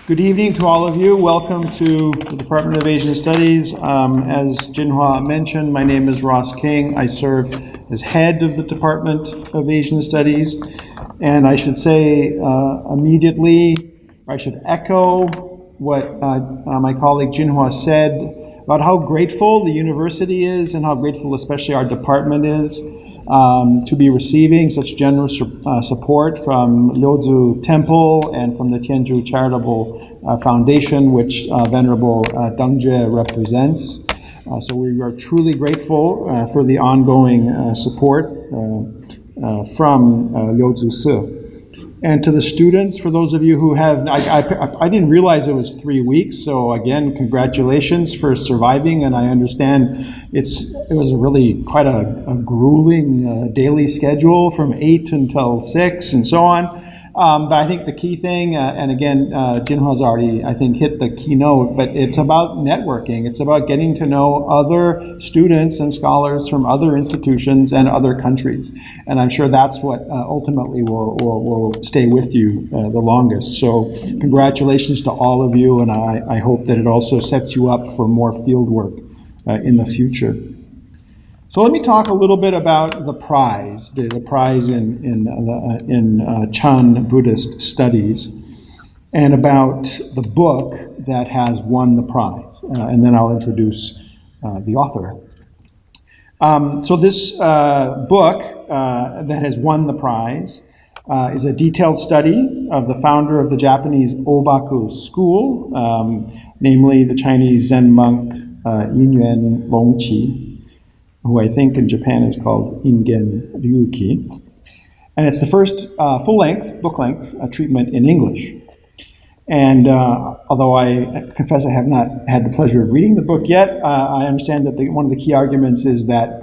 Good evening to all of you. Welcome to the Department of Asian Studies. As Jinhua mentioned, my name is Ross King. I serve as head of the Department of Asian Studies. And I should say immediately, or I should echo what my colleague Jinhua said about how grateful the university is and how grateful especially our department is to be receiving such generous support from Liuzhu Temple and from the Tianzhu Charitable Foundation, which Venerable Deng Jie represents. So we are truly grateful for the ongoing support from Liuzhu Si. And to the students, for those of you who have, I didn't realize it was 3 weeks, so again, congratulations for surviving, and I understand it was really quite a grueling daily schedule from 8 until 6 and so on. But I think the key thing, and again, Jinhua's already, I think, hit the keynote, but it's about networking. It's about getting to know other students and scholars from other institutions and other countries. And I'm sure that's what ultimately will stay with you the longest. So congratulations to all of you, and I hope that it also sets you up for more field work in the future. So let me talk a little bit about the prize, the prize in Chan Buddhist studies, and about the book that has won the prize, and then I'll introduce the author. So this book that has won the prize is a detailed study of the founder of the Japanese Obaku school, namely the Chinese Zen monk Yinyuan Longqi, who I think in Japan is called Ingen Ryuki. And it's the first full-length, book-length treatment in English. And although I confess I have not had the pleasure of reading the book yet, I understand that one of the key arguments is that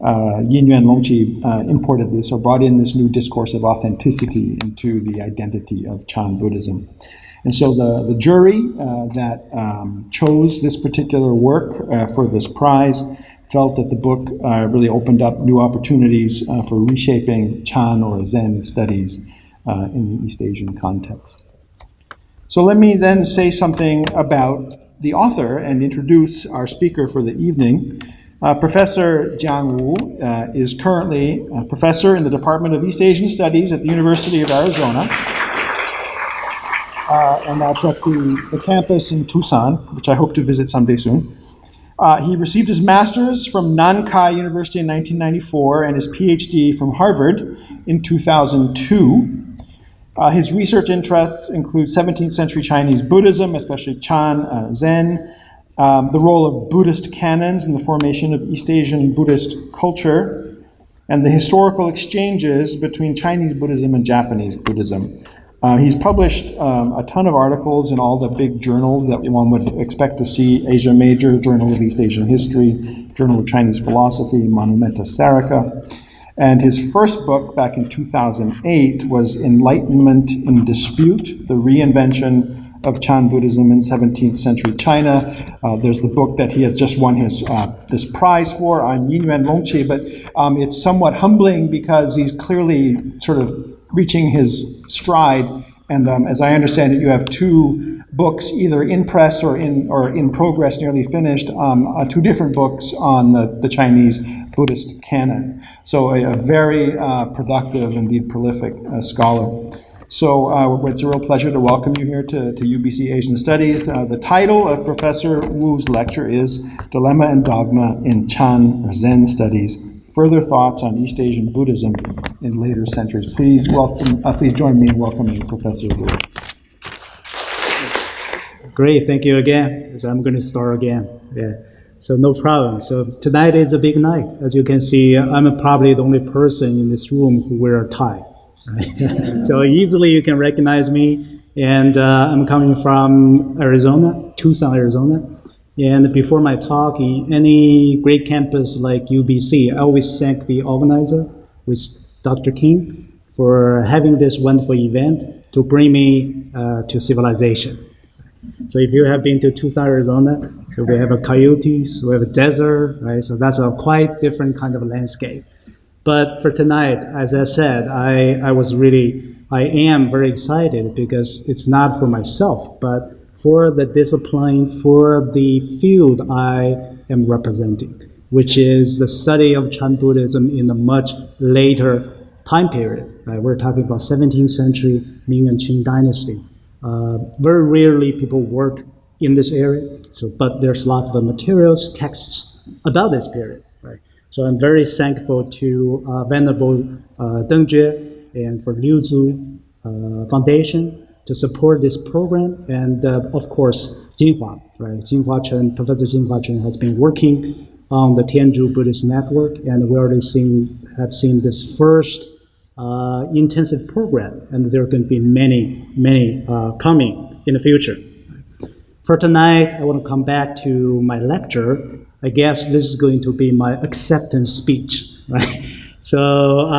Yinyuan Longqi imported this or brought in this new discourse of authenticity into the identity of Chan Buddhism. And so the jury that chose this particular work for this prize felt that the book really opened up new opportunities for reshaping Chan or Zen studies in the East Asian context. So let me then say something about the author and introduce our speaker for the evening. Professor Jiang Wu is currently a professor in the Department of East Asian Studies at the University of Arizona. And that's at the campus in Tucson, which I hope to visit someday soon. He received his master's from Nankai University in 1994 and his PhD from Harvard in 2002. His research interests include 17th century Chinese Buddhism, especially Chan, Zen, the role of Buddhist canons in the formation of East Asian Buddhist culture, and the historical exchanges between Chinese Buddhism and Japanese Buddhism. He's published a ton of articles in all the big journals that one would expect to see: Asia Major, Journal of East Asian History, Journal of Chinese Philosophy, Monumenta Serica. And his first book back in 2008 was Enlightenment in Dispute, the Reinvention of Chan Buddhism in 17th Century China. There's the book that he has just won his this prize for on Yinyuan Longqi, but it's somewhat humbling because he's clearly sort of reaching his stride, and as I understand it, you have two books either in press or in progress, nearly finished, two different books on the Chinese Buddhist canon. So a very productive, indeed prolific scholar. So it's a real pleasure to welcome you here to UBC Asian Studies. The title of Professor Wu's lecture is Dilemma and Dogma in Chan Zen Studies: Further Thoughts on East Asian Buddhism in Later Centuries. Please join me in welcoming Professor Wu. Great, thank you again. So I'm going to start again. Yeah, so no problem. So tonight is a big night. As you can see, I'm probably the only person in this room who wear a tie. Right? So easily you can recognize me. And I'm coming from Arizona, Tucson, Arizona. And before my talk, in any great campus like UBC, I always thank the organizer, with Dr. King, for having this wonderful event to bring me to civilization. So if you have been to Tucson, Arizona, so we have a coyotes, we have a desert, right? So that's a quite different kind of landscape. But for tonight, as I said, I was really I am very excited because it's not for myself, but for the discipline, for the field I am representing, which is the study of Chan Buddhism in a much later time period. Right? We're talking about 17th century Ming and Qing dynasty. Very rarely people work in this area, but there's lots of materials, texts about this period. Right? So I'm very thankful to Venerable Deng Jue and for Liu Zu Foundation to support this program, and of course Jinhua, right? Jinhua Chen, Professor Jinhua Chen has been working on the Tianzhu Buddhist network, and we already have seen this first intensive program, and there are going to be many coming in the future. For tonight, I want to come back to my lecture. I guess this is going to be my acceptance speech, right? So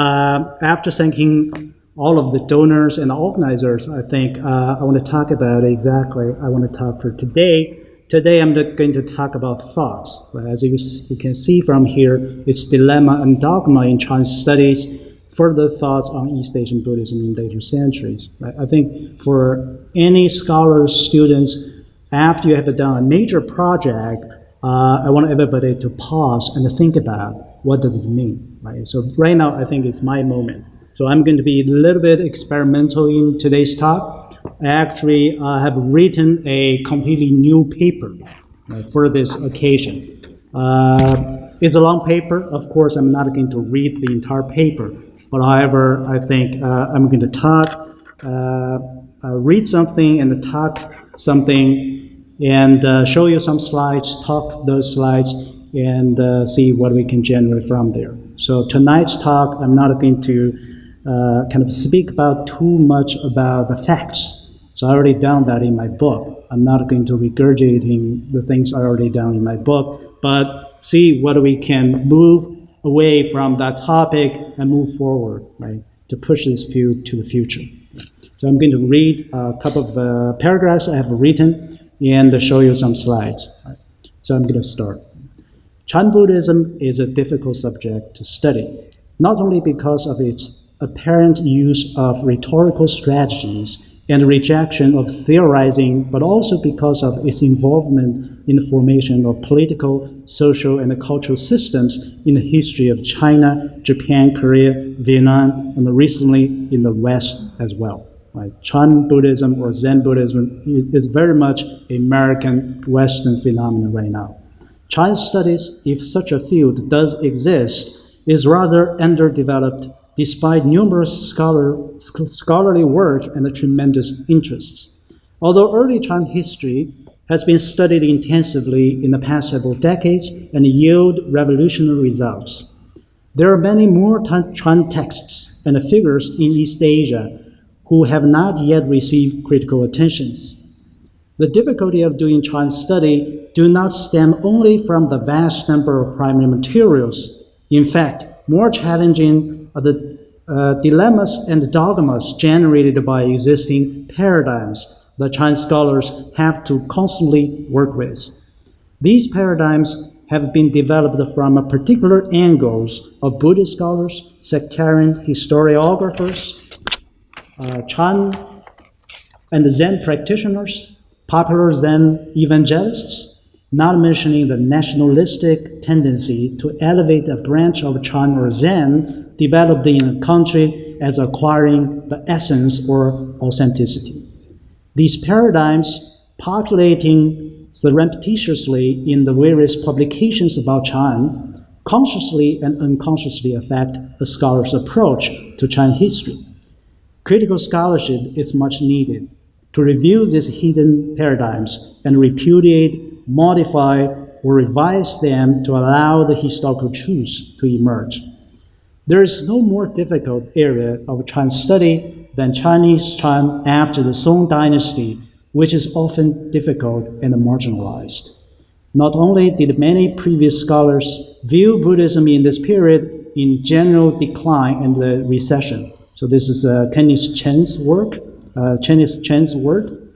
after thanking all of the donors and organizers, I think I want to talk about exactly, I want to talk for today. Today I'm going to talk about thoughts. Right? As you can see from here, it's dilemma and dogma in Chan studies, further thoughts on East Asian Buddhism in later centuries. Right? I think for any scholars, students, after you have done a major project, I want everybody to pause and think about what does it mean. Right? So right now, I think it's my moment. So I'm going to be a little bit experimental in today's talk. I actually have written a completely new paper for this occasion. It's a long paper. Of course, I'm not going to read the entire paper. But however, I think I'm going to talk, read something and talk something, and show you some slides, talk those slides, and see what we can generate from there. So tonight's talk, I'm not going to kind of speak about too much about the facts. So I already done that in my book. I'm not going to regurgitating the things I already done in my book, but see what we can move away from that topic and move forward, right, to push this field to the future. So I'm going to read a couple of paragraphs I have written and show you some slides. Right. So I'm going to start. Chan Buddhism is a difficult subject to study, not only because of its apparent use of rhetorical strategies and rejection of theorizing, but also because of its involvement in the formation of political, social, and cultural systems in the history of China, Japan, Korea, Vietnam, and recently in the West as well. Right? Chan Buddhism or Zen Buddhism is very much an American Western phenomenon right now. Chan studies, if such a field does exist, is rather underdeveloped despite numerous scholarly work and tremendous interests. Although early Chan history has been studied intensively in the past several decades and yield revolutionary results, there are many more Chan texts and figures in East Asia who have not yet received critical attentions. The difficulty of doing Chan study do not stem only from the vast number of primary materials. In fact, more challenging are the dilemmas and dogmas generated by existing paradigms that Chan scholars have to constantly work with. These paradigms have been developed from particular angles of Buddhist scholars, sectarian historiographers, Chan and Zen practitioners, popular Zen evangelists, not mentioning the nationalistic tendency to elevate a branch of Chan or Zen developed in a country as acquiring the essence or authenticity. These paradigms, populating surreptitiously in the various publications about Chan, consciously and unconsciously affect a scholar's approach to Chan history. Critical scholarship is much needed to review these hidden paradigms and repudiate, modify, or revise them to allow the historical truths to emerge. There is no more difficult area of Chan study than Chinese Chan after the Song Dynasty, which is often difficult and marginalized. Not only did many previous scholars view Buddhism in this period in general decline and the recession. So this is Kenneth Chen's work,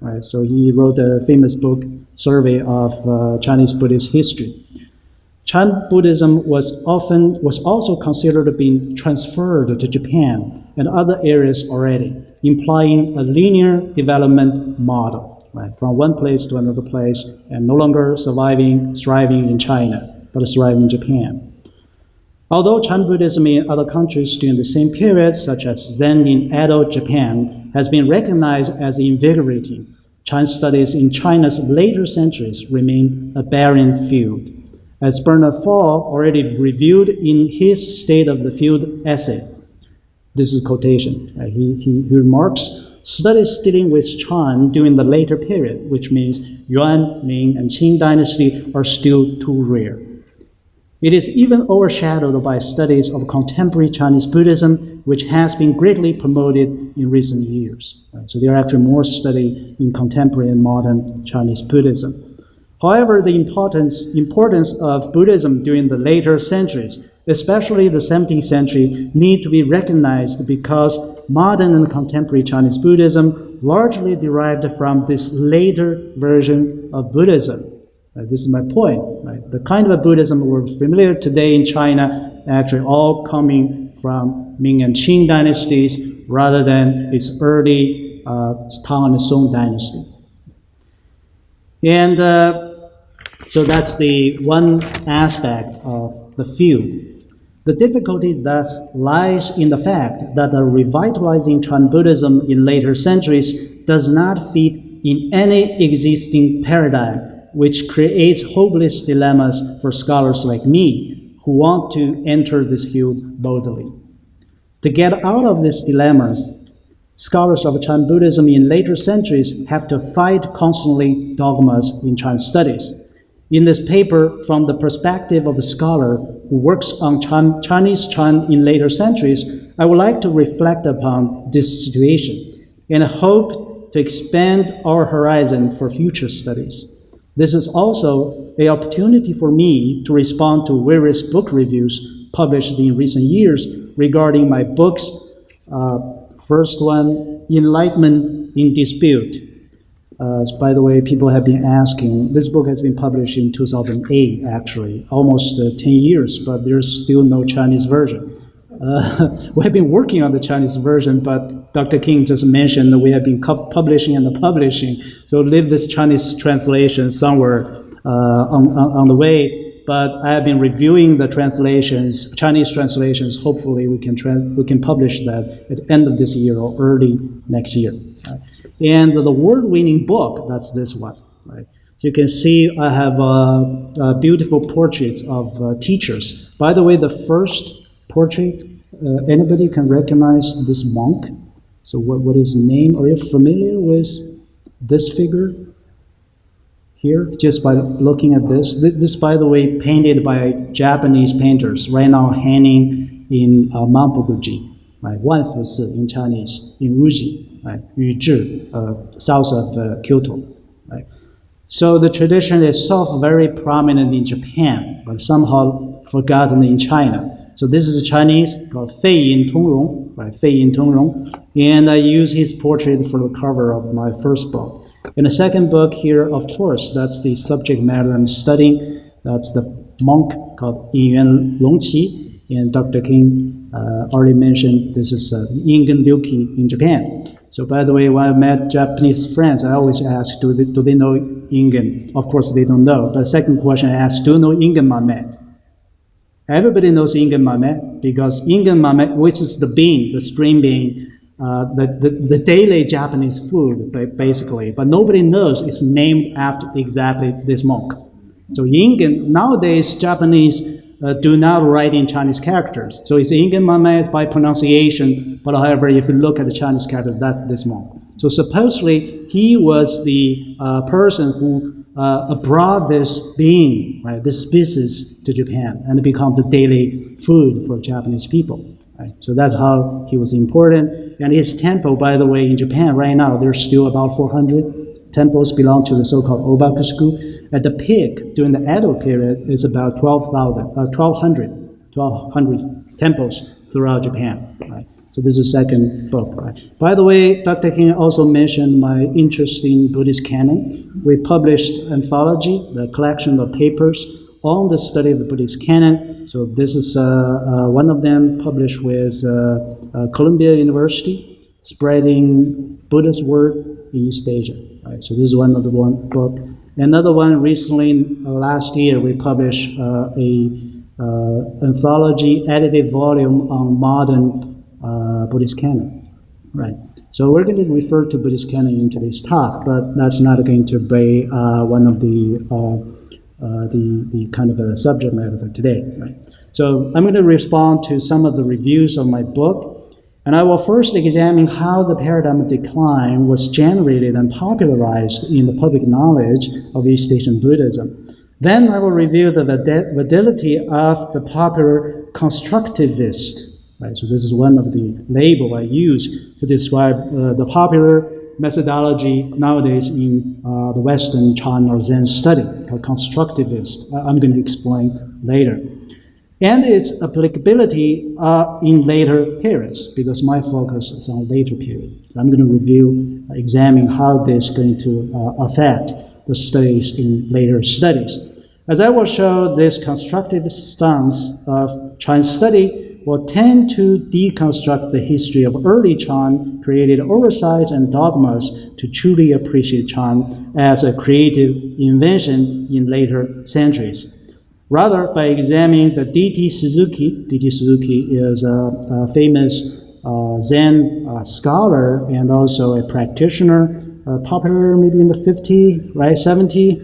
right? So he wrote a famous book, Survey of Chinese Buddhist History. Chan Buddhism was also considered being transferred to Japan and other areas already, implying a linear development model, right, from one place to another place, and no longer thriving in China, but thriving in Japan. Although Chan Buddhism in other countries during the same period, such as Zen in Edo, Japan, has been recognized as invigorating, Chan studies in China's later centuries remain a barren field. As Bernard Fall already reviewed in his State of the Field essay, this is a quotation, he remarks, studies dealing with Chan during the later period, which means Yuan, Ming, and Qing dynasty, are still too rare. It is even overshadowed by studies of contemporary Chinese Buddhism, which has been greatly promoted in recent years. So there are actually more study in contemporary and modern Chinese Buddhism. However, the importance of Buddhism during the later centuries, especially the 17th century, need to be recognized because modern and contemporary Chinese Buddhism largely derived from this later version of Buddhism. This is my point. Right? The kind of a Buddhism we're familiar today in China actually all coming from Ming and Qing dynasties rather than its early Tang and Song dynasty. And so that's the one aspect of the field. The difficulty thus lies in the fact that the revitalizing Chan Buddhism in later centuries does not fit in any existing paradigm, which creates hopeless dilemmas for scholars like me who want to enter this field boldly. To get out of these dilemmas, scholars of Chan Buddhism in later centuries have to fight constantly dogmas in Chan studies. In this paper, from the perspective of a scholar who works on Chinese Chan in later centuries, I would like to reflect upon this situation and hope to expand our horizon for future studies. This is also an opportunity for me to respond to various book reviews published in recent years regarding my books. First one, Enlightenment in Dispute. By the way, people have been asking, this book has been published in 2008, actually, almost 10 years, but there's still no Chinese version. We have been working on the Chinese version, but Dr. King just mentioned that we have been publishing and publishing, so leave this Chinese translation somewhere on the way. But I have been reviewing the translations, Chinese translations. Hopefully, we can publish that at the end of this year or early next year. And the award-winning book, that's this one. Right? So you can see I have beautiful portraits of teachers. By the way, the first portrait, anybody can recognize this monk? So what is his name? Are you familiar with this figure here? Just by looking at this. This, by the way, painted by Japanese painters, right now hanging in Mampuguji, right? Wanfusi in Chinese, in Uji, right? Yuzhi, south of Kyoto, right? So the tradition itself very prominent in Japan, but somehow forgotten in China. So this is Chinese, called Fei Yin Tongrong, right? Fei Yin Tongrong. And I use his portrait for the cover of my first book. In the second book here, of course, that's the subject matter I'm studying. That's the monk called Yinyuan Longqi. And Dr. King already mentioned this is Ingen Ryuki in Japan. So by the way, when I met Japanese friends, I always ask, do they know Ingen? Of course, they don't know. But the second question I ask, do you know Ingen Mame? Everybody knows Ingen Mame because Ingen Mame, which is the bean, the string bean, the daily Japanese food, basically. But nobody knows it's named after exactly this monk. So Ingen, nowadays, Japanese do not write in Chinese characters. So it's Ingen Mame by pronunciation, but however, if you look at the Chinese character, that's this monk. So supposedly, he was the person who brought this being, right, this species to Japan, and it becomes the daily food for Japanese people. Right? So that's how he was important. And his temple, by the way, in Japan right now, there's still about 400 temples belong to the so-called Obakushu. At the peak, during the Edo period, it's about 1,200 temples throughout Japan. Right? So this is the second book. Right? By the way, Dr. King also mentioned my interest in Buddhist canon. We published anthology, the collection of papers on the study of the Buddhist canon. So this is one of them published with Columbia University, spreading Buddhist word in East Asia. Right? So this is one of the one book. Another one recently, last year, we published anthology edited volume on modern Buddhist canon. Right. So we're going to refer to Buddhist canon in today's talk, but that's not going to be one of the kind of a subject matter for today. Right. So I'm going to respond to some of the reviews of my book, and I will first examine how the paradigm decline was generated and popularized in the public knowledge of East Asian Buddhism. Then I will review the validity of the popular constructivist. Right, so this is one of the labels I use to describe the popular methodology nowadays in the Western Chan or Zen study, called constructivist. I'm going to explain later. And its applicability in later periods, because my focus is on later period. So I'm going to examine how this is going to affect the studies in later studies. As I will show, this constructive stance of Chan study will tend to deconstruct the history of early Chan, created oversights and dogmas to truly appreciate Chan as a creative invention in later centuries. Rather, by examining the D.T. Suzuki is a famous Zen scholar and also a practitioner, popular maybe in the 50s, right, 70,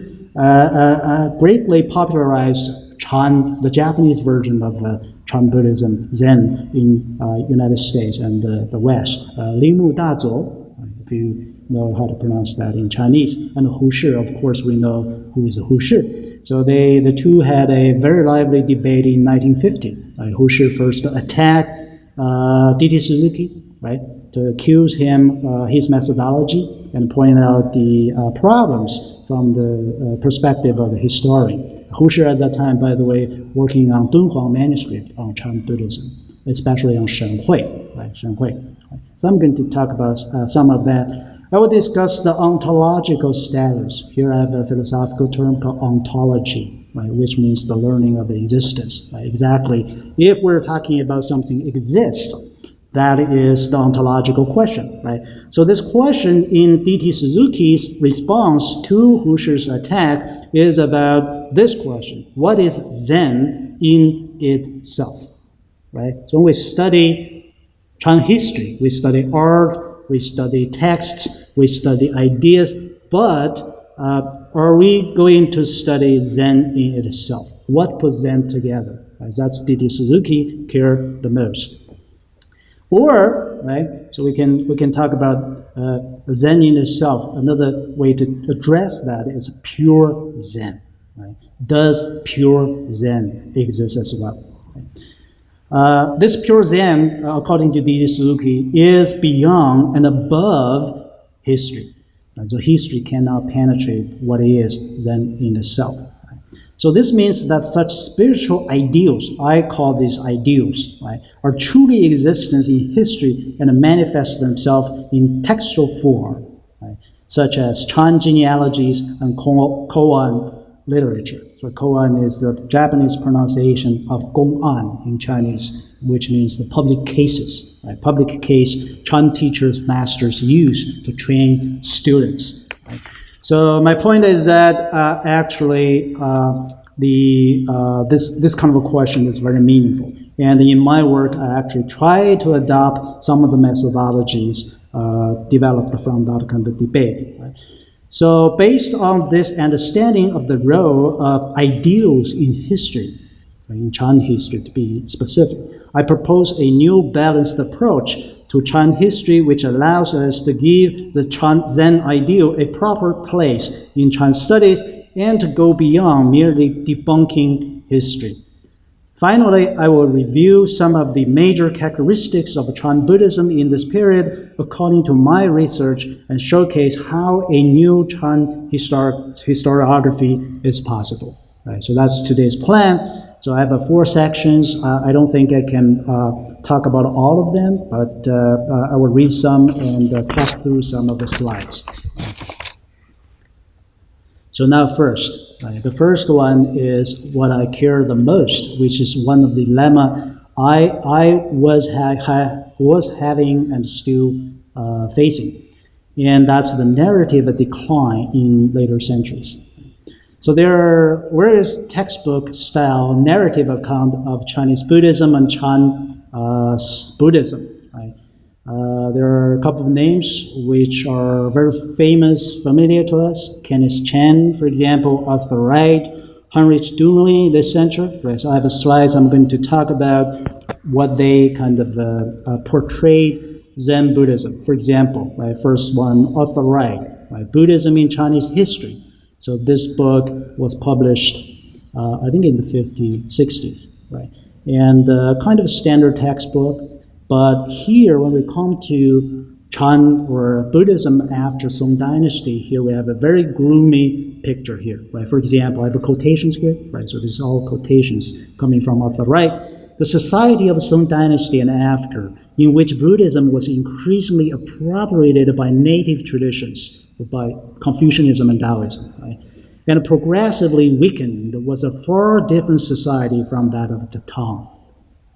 greatly popularized Chan, the Japanese version of Chan Buddhism, Zen in United States and the West. Lingmu Dazuo, if you know how to pronounce that in Chinese, and Hu Shih, of course, we know who is Hu Shih. So the two had a very lively debate in 1950. Right? Hu Shih first attacked D.T. Suzuki, right, to accuse him his methodology and point out the problems from the perspective of the historian. Hu Shih at that time, by the way, working on Dunhuang manuscript on Chan Buddhism, especially on Shenhui, right? Shenhui. Right? So I'm going to talk about some of that. I will discuss the ontological status. Here I have a philosophical term called ontology, right, which means the learning of existence. Right? Exactly. If we're talking about something exists, that is the ontological question, right? So this question in D.T. Suzuki's response to Hu Shih's attack is about this question: what is Zen in itself, right? So when we study Chan history, we study art, we study texts, we study ideas, but are we going to study Zen in itself? What puts Zen together? Right? That's D.T. Suzuki care the most. Or, right, so we can talk about Zen in itself. Another way to address that is pure Zen. Right? Does pure Zen exist as well? Right? This pure Zen, according to D.T. Suzuki, is beyond and above history. Right? So history cannot penetrate what is Zen in itself. Right? So this means that such spiritual ideals, I call these ideals, right, are truly existence in history and manifest themselves in textual form, right, such as Chan genealogies and koan literature. So koan is the Japanese pronunciation of gong'an in Chinese, which means the public cases. Right? Public case Chan teachers, masters use to train students. Right? So my point is that actually this kind of a question is very meaningful. And in my work, I actually try to adopt some of the methodologies developed from that kind of debate. Right? So based on this understanding of the role of ideals in history, in Chan history to be specific, I propose a new balanced approach to Chan history which allows us to give the Chan Zen ideal a proper place in Chan studies and to go beyond merely debunking history. Finally, I will review some of the major characteristics of Chan Buddhism in this period according to my research and showcase how a new Chan historiography is possible. Right, so that's today's plan. So I have 4 sections. I don't think I can talk about all of them, but I will read some and pass through some of the slides. So now first, the first one is what I care the most, which is one of the lemma I was having and still facing. And that's the narrative of decline in later centuries. So there are various textbook style narrative account of Chinese Buddhism and Chan Buddhism. Right? There are a couple of names which are very famous, familiar to us. Kenneth Chan, for example, Arthur Wright, Heinrich Dümli this century. Right? So I have a slides. I'm going to talk about what they kind of portrayed Zen Buddhism. For example, right? First one, Arthur Wright, right? Buddhism in Chinese History. So this book was published, I think in the 50s, 60s, right? And kind of a standard textbook. But here, when we come to Chan or Buddhism after Song Dynasty, here we have a very gloomy picture here, right? For example, I have quotations here, right? So this is all quotations coming from Arthur Wright. The society of the Song Dynasty and after, in which Buddhism was increasingly appropriated by native traditions, by Confucianism and Taoism, right? And progressively weakened, was a far different society from that of the Tang,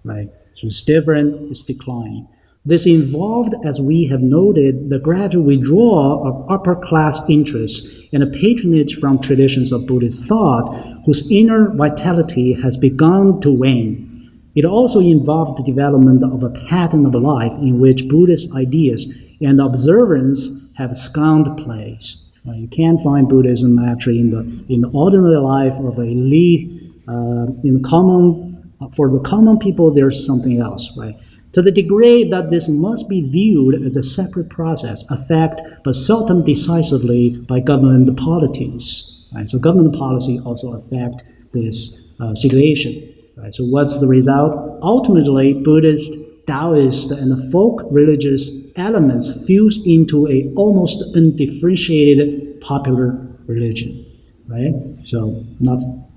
right? So it's different, it's declining. This involved, as we have noted, the gradual withdrawal of upper-class interests and a patronage from traditions of Buddhist thought, whose inner vitality has begun to wane. It also involved the development of a pattern of life in which Buddhist ideas and observance have shunned place. You can't find Buddhism actually in the ordinary life of a elite, in common, for the common people there's something else, right? To the degree that this must be viewed as a separate process, affected but seldom decisively by government policies. Right? So government policy also affect this situation. Right? So what's the result? Ultimately, Buddhist, Taoist, and folk religious elements fuse into a almost undifferentiated popular religion. Right? So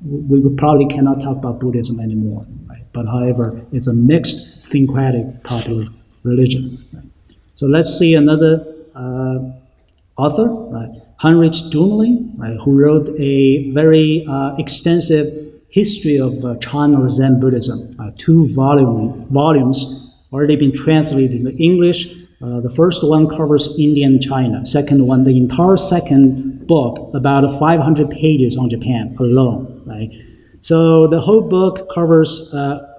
we probably cannot talk about Buddhism anymore. Right? But however, it's a mixed syncretic popular religion. Right? So let's see another author, right? Heinrich Dümli, right, who wrote a very extensive history of Chan or Zen Buddhism, 2 volumes, already been translated into English. The first one covers India and China. Second one, the entire second book, about 500 pages on Japan alone, right? So the whole book covers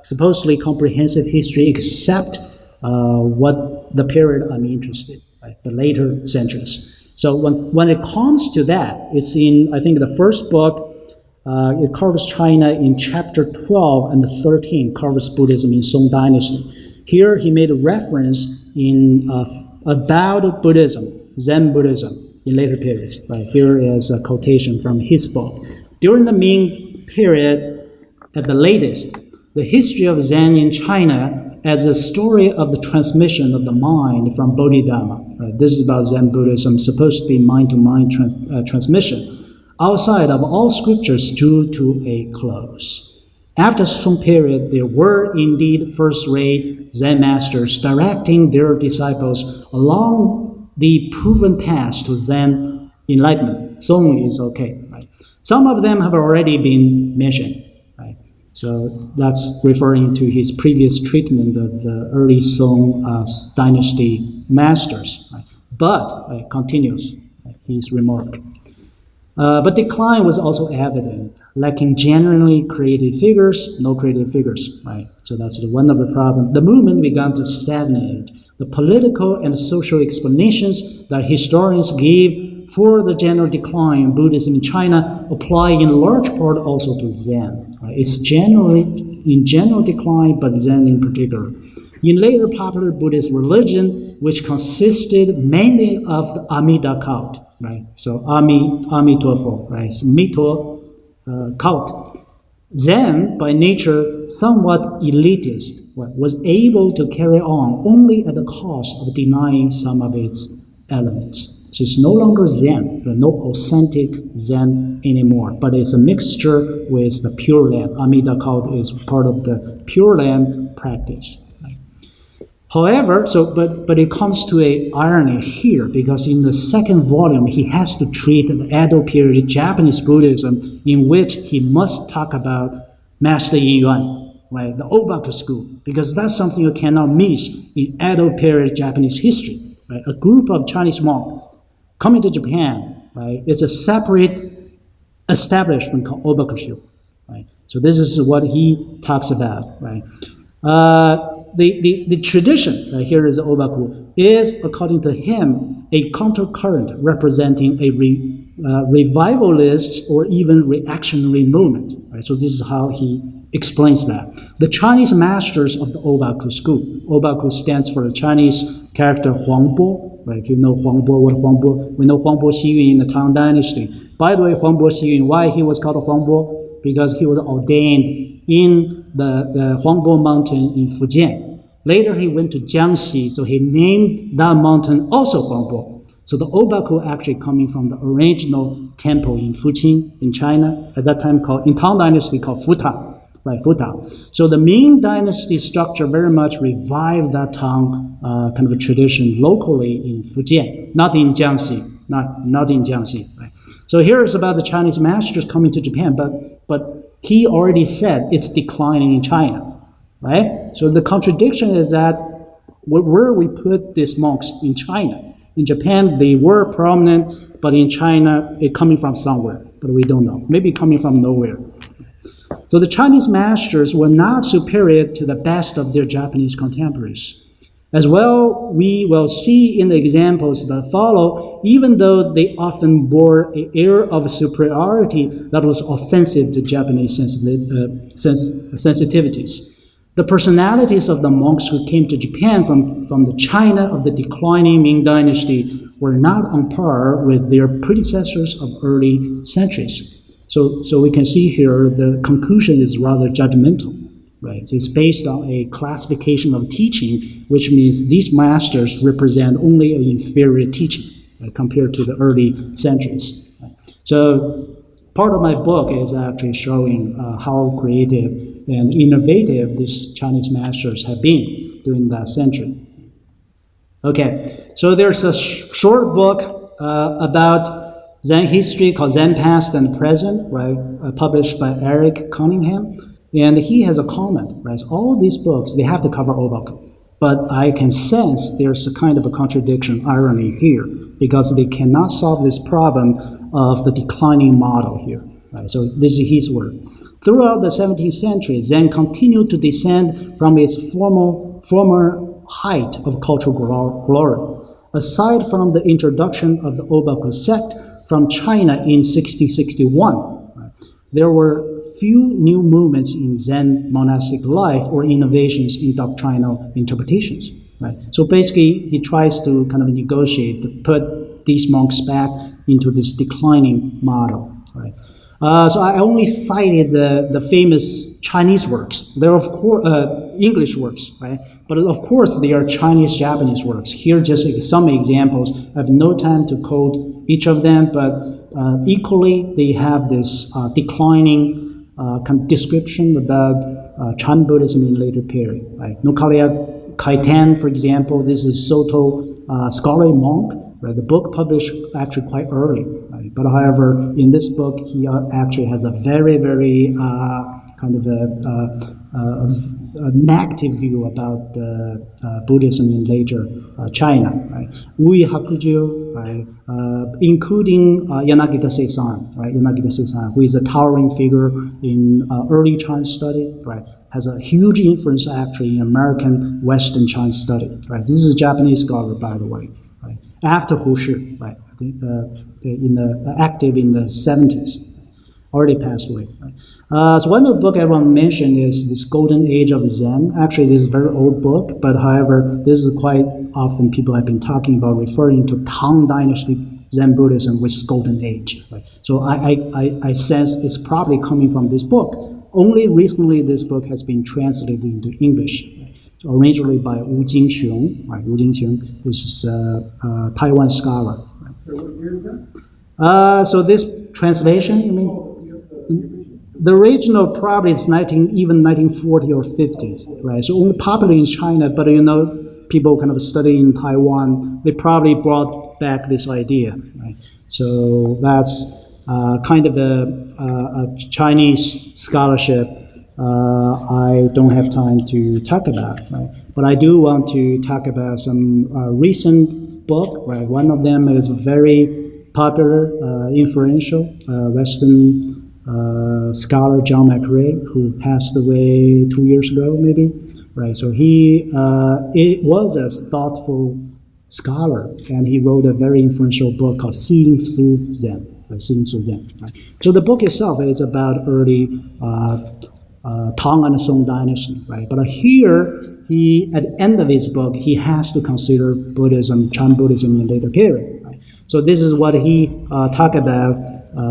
supposedly comprehensive history, except what the period I'm interested in, right? The later centuries. So when it comes to that, it's in, I think, the first book. It covers China in chapter 12 and 13, covers Buddhism in Song Dynasty. Here he made a reference in about Buddhism, Zen Buddhism, in later periods. Right? Here is a quotation from his book. During the Ming period, at the latest, the history of Zen in China as a story of the transmission of the mind from Bodhidharma. Right? This is about Zen Buddhism, supposed to be mind-to-mind transmission. Outside of all scriptures drew to a close. After some period, there were indeed first-rate Zen masters directing their disciples along the proven path to Zen enlightenment. Song is okay, right? Some of them have already been mentioned, right? So that's referring to his previous treatment of the early Song dynasty masters. Right? But, continues his remark. But decline was also evident, lacking genuinely creative figures, no creative figures, right? So that's one of the problems. The movement began to stagnate. The political and social explanations that historians give for the general decline in Buddhism in China apply in large part also to Zen. Right? It's generally in general decline, but Zen in particular. In later popular Buddhist religion, which consisted mainly of the Amida cult, right? So Amitofo, right? So Mito cult. Zen, by nature somewhat elitist, was able to carry on only at the cost of denying some of its elements. So it's no longer Zen, no authentic Zen anymore, but it's a mixture with the Pure Land. Amida cult is part of the Pure Land practice. However, but it comes to an irony here, because in the second volume, he has to treat the Edo period Japanese Buddhism, in which he must talk about Master Yinyuan, right? The Obaku school, because that's something you cannot miss in Edo period Japanese history, right? A group of Chinese monks coming to Japan, right? It's a separate establishment called Obakushu, right? So this is what he talks about, right? The tradition, right, here is the Obaku, is, according to him, a countercurrent representing a revivalist or even reactionary movement, right? So this is how he explains that. The Chinese masters of the Obaku school, Obaku stands for the Chinese character Huangbo, right? If you know Huangbo, what Huangbo, we know Huangbo Xiyun in the Tang Dynasty. By the way, Huangbo Xiyun, why he was called Huangbo? Because he was ordained in the Huangbo mountain in Fujian. Later he went to Jiangxi, so he named that mountain also Huangbo. So the Obaku actually coming from the original temple in Fuqing in China, at that time called, in Tang Dynasty called Futa, right, Futa. So the Ming Dynasty structure very much revived that Tang kind of a tradition locally in Fujian, not in Jiangxi, not in Jiangxi, right? So here is about the Chinese masters coming to Japan, but he already said it's declining in China, right? So the contradiction is that where we put these monks in China. In Japan, they were prominent, but in China, it's coming from somewhere, but we don't know. Maybe coming from nowhere. So the Chinese masters were not superior to the best of their Japanese contemporaries. As well, we will see in the examples that follow, even though they often bore an air of superiority that was offensive to Japanese sensitivities. The personalities of the monks who came to Japan from the China of the declining Ming Dynasty were not on par with their predecessors of early centuries. So we can see here the conclusion is rather judgmental, right? It's based on a classification of teaching, which means these masters represent only an inferior teaching, right, compared to the early centuries. Right? So part of my book is actually showing how creative and innovative these Chinese masters have been during that century. Okay, so there's a short book about Zen history called Zen Past and Present, right, published by Eric Cunningham, and he has a comment, right? All these books, they have to cover Obaku, but I can sense there's a kind of a contradiction, irony here, because they cannot solve this problem of the declining model here, right? So this is his word. Throughout the 17th century, Zen continued to descend from its former height of cultural glory. Aside from the introduction of the Obaku sect from China in 1661, right, there were few new movements in Zen monastic life or innovations in doctrinal interpretations. Right? So basically, he tries to kind of negotiate to put these monks back into this declining model. Right? So I only cited the famous Chinese works. There are, of course, English works, right? But of course, there are Chinese-Japanese works. Here, just some examples. I have no time to quote each of them, but equally, they have this declining kind of description about Chan Buddhism in later period. Right? Nukalia Kaiten, for example, this is Soto scholarly monk. Right? The book published actually quite early. Right? But however, in this book, he actually has a very, very kind of a negative view about Buddhism in later China. Right? Ui Hakuju, right? Including Yanagita Seisan, right? Yanagita Seisan, who is a towering figure in early Chinese study, right? Has a huge influence actually in American Western Chinese study, right? This is a Japanese scholar, by the way, right? After Hu Shih, right? Active in the 70s, already passed away, right? So one of the book I want to mention is this Golden Age of Zen. Actually, this is a very old book, but however, this is quite often people have been talking about referring to Tang Dynasty Zen Buddhism with Golden Age. Right? So I sense it's probably coming from this book. Only recently this book has been translated into English. Right? So originally by Wu Jingxiong, right? Wu Jingxiong, this is a Taiwan scholar. Right? So what year is that? So this translation, you mean? The original probably is even 1940 or 50s, right? So only popular in China, but you know, people kind of study in Taiwan, they probably brought back this idea, right? So that's kind of a Chinese scholarship I don't have time to talk about. Right? But I do want to talk about some recent book. Right? One of them is very popular, influential Western scholar John McRae, who passed away 2 years ago, maybe. Right. So he it was a thoughtful scholar, and he wrote a very influential book called Seeing Through Zen. Seeing Through Zen. Right? So the book itself is about early Tang and Song dynasty, right? But here, he at the end of his book, he has to consider Buddhism, Chan Buddhism in later period. Right? So this is what he talked about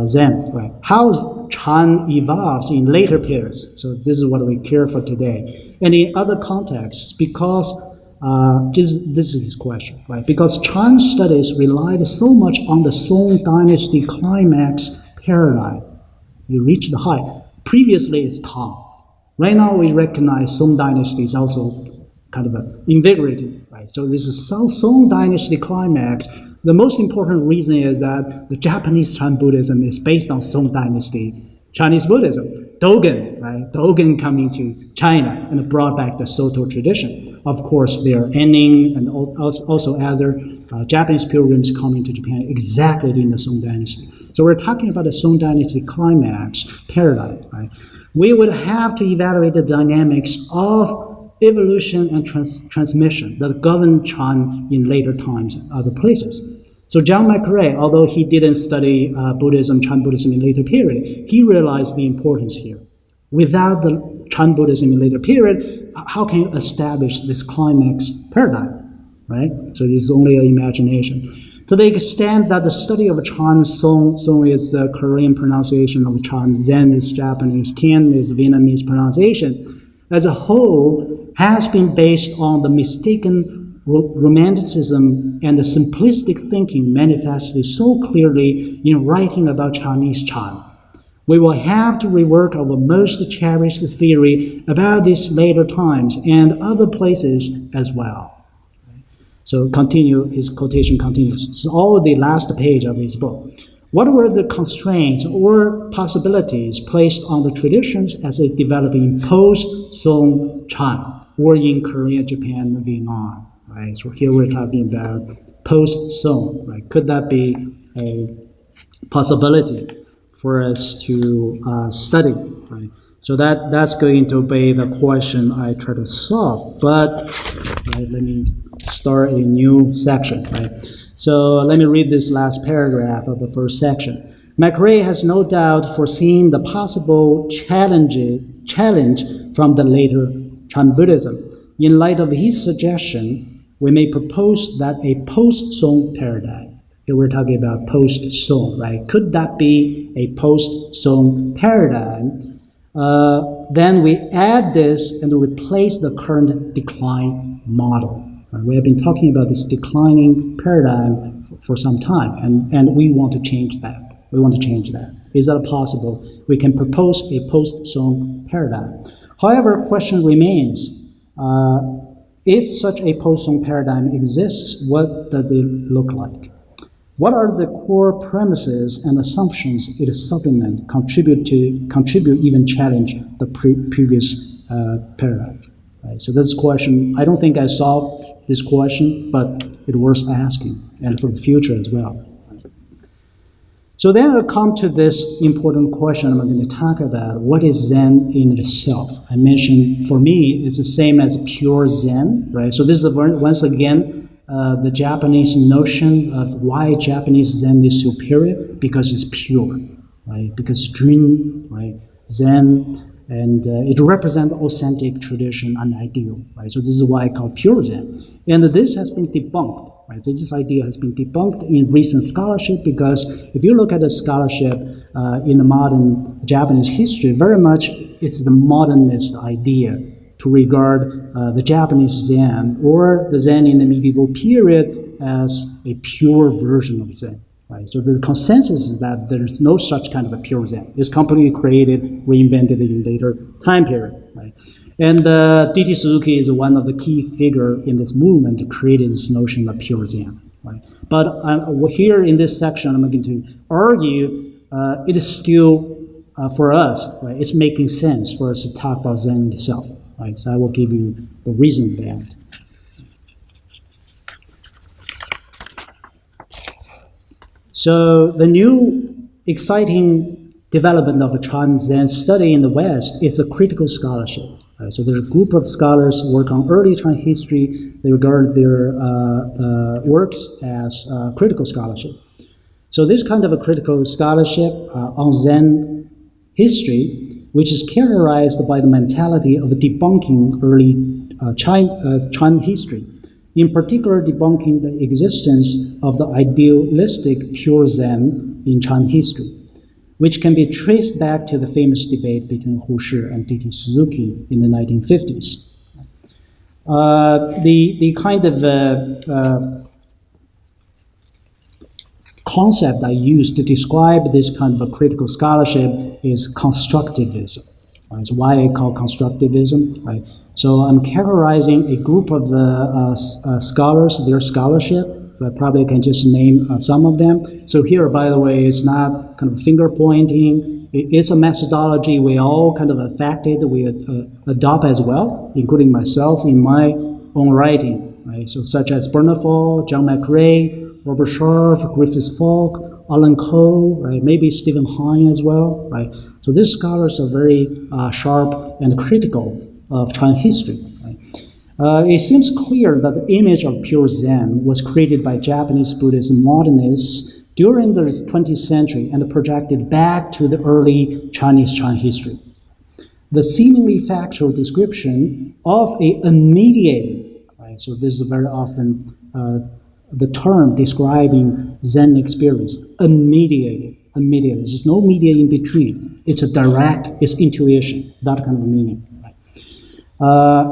Zen, right? How Chan evolves in later periods. So this is what we care for today. And in other contexts, because this is his question, right? Because Chan studies relied so much on the Song dynasty climax paradigm. You reach the height. Previously, it's Tang. Right now, we recognize Song dynasty is also kind of invigorating, right? So this is Song dynasty climax. The most important reason is that the Japanese Chan Buddhism is based on Song dynasty Chinese Buddhism. Dogen, right? Dogen coming to China and brought back the Soto tradition. Of course, there are Enning and also other Japanese pilgrims coming to Japan exactly during the Song dynasty. So we're talking about the Song dynasty climax paradigm, right? We would have to evaluate the dynamics of evolution and transmission that govern Chan in later times and other places. So John McRae, although he didn't study Buddhism, Chan Buddhism in later period, he realized the importance here. Without the Chan Buddhism in later period, how can you establish this climax paradigm, right? So this is only an imagination. To the extent that the study of Chan Song is the Korean pronunciation of Chan, Zen is Japanese, Tian is Vietnamese pronunciation, as a whole has been based on the mistaken romanticism and the simplistic thinking manifested so clearly in writing about Chinese Chan. We will have to rework our most cherished theory about these later times and other places as well. So his quotation continues. It's all the last page of his book. What were the constraints or possibilities placed on the traditions as they developed in post-Song Chan or in Korea, Japan, and Vietnam? Right? So here we're talking about post-Song. Right? Could that be a possibility for us to study? Right? So that's going to be the question I try to solve. But right, let me start a new section. Right? So let me read this last paragraph of the first section. McRae has no doubt foreseen the possible challenge from the later Chan Buddhism. In light of his suggestion, we may propose that a post-Song paradigm, here we're talking about post-Song, right? Could that be a post-Song paradigm? Then we add this and replace the current decline model. Right? We have been talking about this declining paradigm for some time, and we want to change that. We want to change that. Is that possible? We can propose a post-Song paradigm. However, question remains, if such a post-Song paradigm exists, what does it look like? What are the core premises and assumptions it supplement, contribute, even challenge the previous paradigm? Right? So this question, I don't think I solved this question, but it's worth asking, and for the future as well. So then I'll come to this important question I'm going to talk about. What is Zen in itself? I mentioned, for me, it's the same as pure Zen, right? So this is, once again, the Japanese notion of why Japanese Zen is superior, because it's pure, right? Because dream, right? Zen, and it represents authentic tradition and ideal, right? So this is why I call pure Zen. And this has been debunked. Right, so this idea has been debunked in recent scholarship because if you look at the scholarship in the modern Japanese history, very much it's the modernist idea to regard the Japanese Zen or the Zen in the medieval period as a pure version of Zen. Right? So the consensus is that there's no such kind of a pure Zen. It's completely created, reinvented in later time period. Right? And D.T. Suzuki is one of the key figures in this movement to create this notion of pure Zen. Right? But here in this section, I'm going to argue it is still for us, right, it's making sense for us to talk about Zen itself. Right? So I will give you the reason for that. So the new exciting development of Chan Zen study in the West is a critical scholarship. Right? So there's a group of scholars who work on early Chan history. They regard their works as critical scholarship. So this kind of a critical scholarship on Zen history, which is characterized by the mentality of debunking early Chan history, in particular debunking the existence of the idealistic pure Zen in Chan history, which can be traced back to the famous debate between Hu Shih and D. Suzuki in the 1950s. The kind of concept I use to describe this kind of a critical scholarship is constructivism. Right? That's why I call constructivism. Right? So I'm characterizing a group of scholars, their scholarship. I probably can just name some of them. So here, by the way, it's not kind of finger pointing. It's a methodology we all kind of affected, we adopt as well, including myself in my own writing. Right? So such as Bernafall, John McRae, Robert Sharf, Griffiths Falk, Alan Coe, right? Maybe Stephen Hine as well, right? So these scholars are very sharp and critical of Chan history. Right? It seems clear that the image of pure Zen was created by Japanese Buddhist modernists during the 20th century and projected back to the early Chinese Chan history. The seemingly factual description of a unmediated, right? So this is very often the term describing Zen experience, unmediated. There's no media in between. It's a direct, it's intuition, that kind of meaning. Right?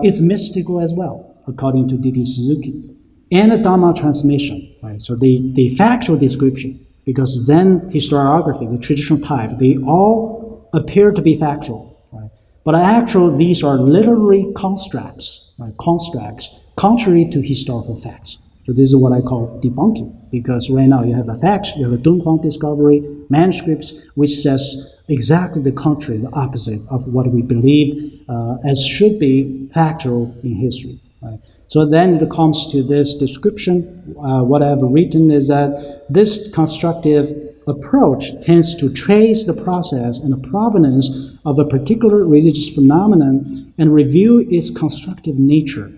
It's mystical as well, according to D.T. Suzuki. And a Dharma transmission. Right? So the factual description, because Zen historiography, the traditional type, they all appear to be factual. Right? But actually, these are literary constructs, right? Constructs, contrary to historical facts. So this is what I call debunking, because right now you have a fact, you have a Dunhuang discovery, manuscripts, which says exactly the contrary, the opposite of what we believe as should be factual in history. Right? So then it comes to this description. What I've written is that this constructive approach tends to trace the process and the provenance of a particular religious phenomenon and review its constructive nature,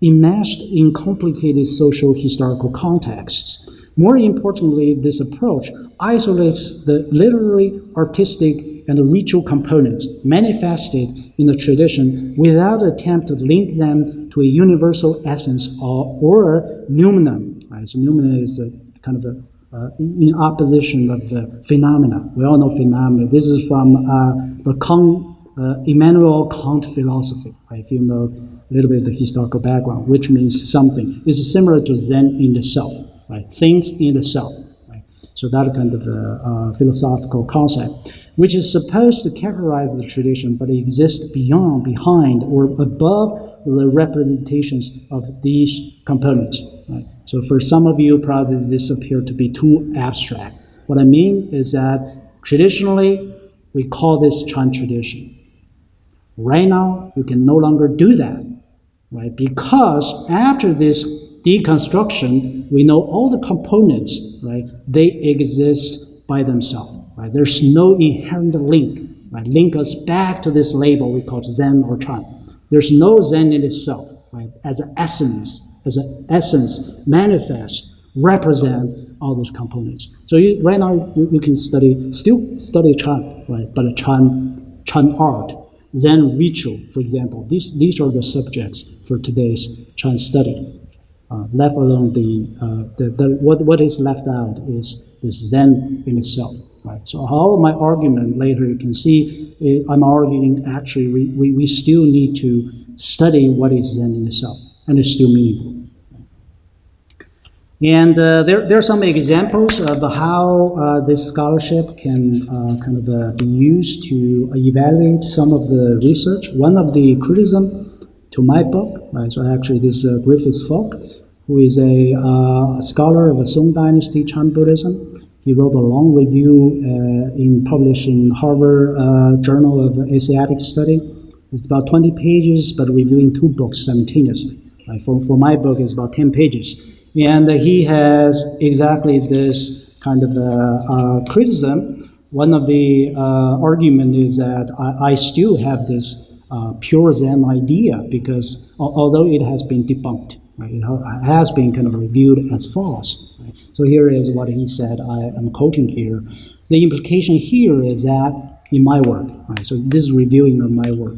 enmeshed in complicated social historical contexts. More importantly, this approach isolates the literary, artistic, and ritual components manifested in the tradition without attempt to link them to a universal essence or noumenon. Right? So noumenon is a kind of in opposition of the phenomena. We all know phenomena. This is from the Immanuel Kant philosophy. Right? If you know a little bit of the historical background, which means something. It's similar to Zen in the self, right? Things in the self, right? So that kind of philosophical concept, which is supposed to characterize the tradition, but it exists beyond, behind, or above the representations of these components, right? So for some of you, probably this appears to be too abstract. What I mean is that traditionally, we call this Chan tradition. Right now, you can no longer do that. Right? Because after this deconstruction, we know all the components, right? They exist by themselves. Right? There's no inherent link, right? Link us back to this label we call Zen or Chan. There's no Zen in itself, right? As an essence, manifest, represent all those components. So right now you can still study Chan, right? But a Chan art. Zen ritual, for example, these are the subjects for today's Chan study. Left alone, what is left out is Zen in itself. Right? So all of my argument later, you can see, I'm arguing actually we still need to study what is Zen in itself, and it's still meaningful. And there are some examples of how this scholarship can kind of be used to evaluate some of the research. One of the criticism to my book, right, so actually this Griffiths Falk, who is a scholar of the Song Dynasty Chan Buddhism, He wrote a long review published in Harvard Journal of Asiatic Study. It's about 20 pages, but reviewing 2 books simultaneously. Right? For my book, it's about 10 pages. And he has exactly this kind of criticism. One of the argument is that I still have this pure Zen idea, because although it has been debunked, right, it has been kind of reviewed as false. Right? So here is what he said, I am quoting here. The implication here is that in my work, right, so this is reviewing of my work,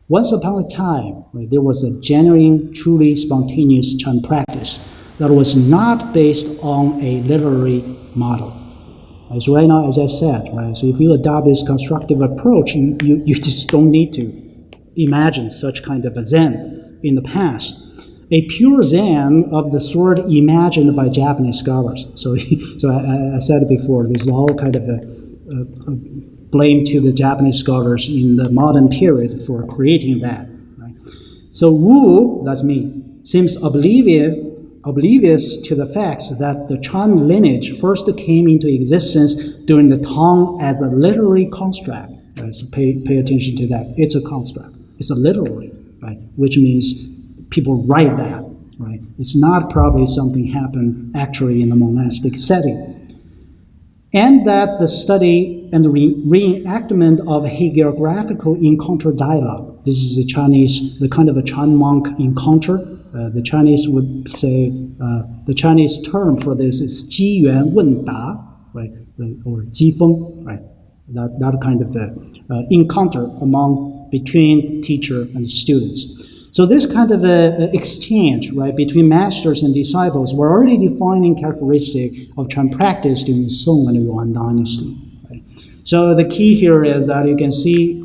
once upon a time, right, there was a genuine, truly spontaneous Chan practice that was not based on a literary model. Right, so right now, as I said, right, so if you adopt this constructive approach, you just don't need to imagine such kind of a Zen in the past. A pure Zen of the sort imagined by Japanese scholars. So I said it before, there's a whole kind of a blame to the Japanese scholars in the modern period for creating that. Right? So Wu, that's me, seems oblivious to the facts that the Chan lineage first came into existence during the Tang as a literary construct. Right? So pay attention to that. It's a construct. It's a literary, right? Which means people write that, right? It's not probably something happened actually in a monastic setting. And that the study and the reenactment of hagiographical encounter dialogue. This is the kind of a Chan monk encounter. The Chinese would say, the Chinese term for this is 机缘问答, right? Or 机锋, right? That kind of encounter between teacher and students. So this kind of exchange, right, between masters and disciples were already defining characteristic of Chan practice during the Song and Yuan dynasty. Right? So the key here is that you can see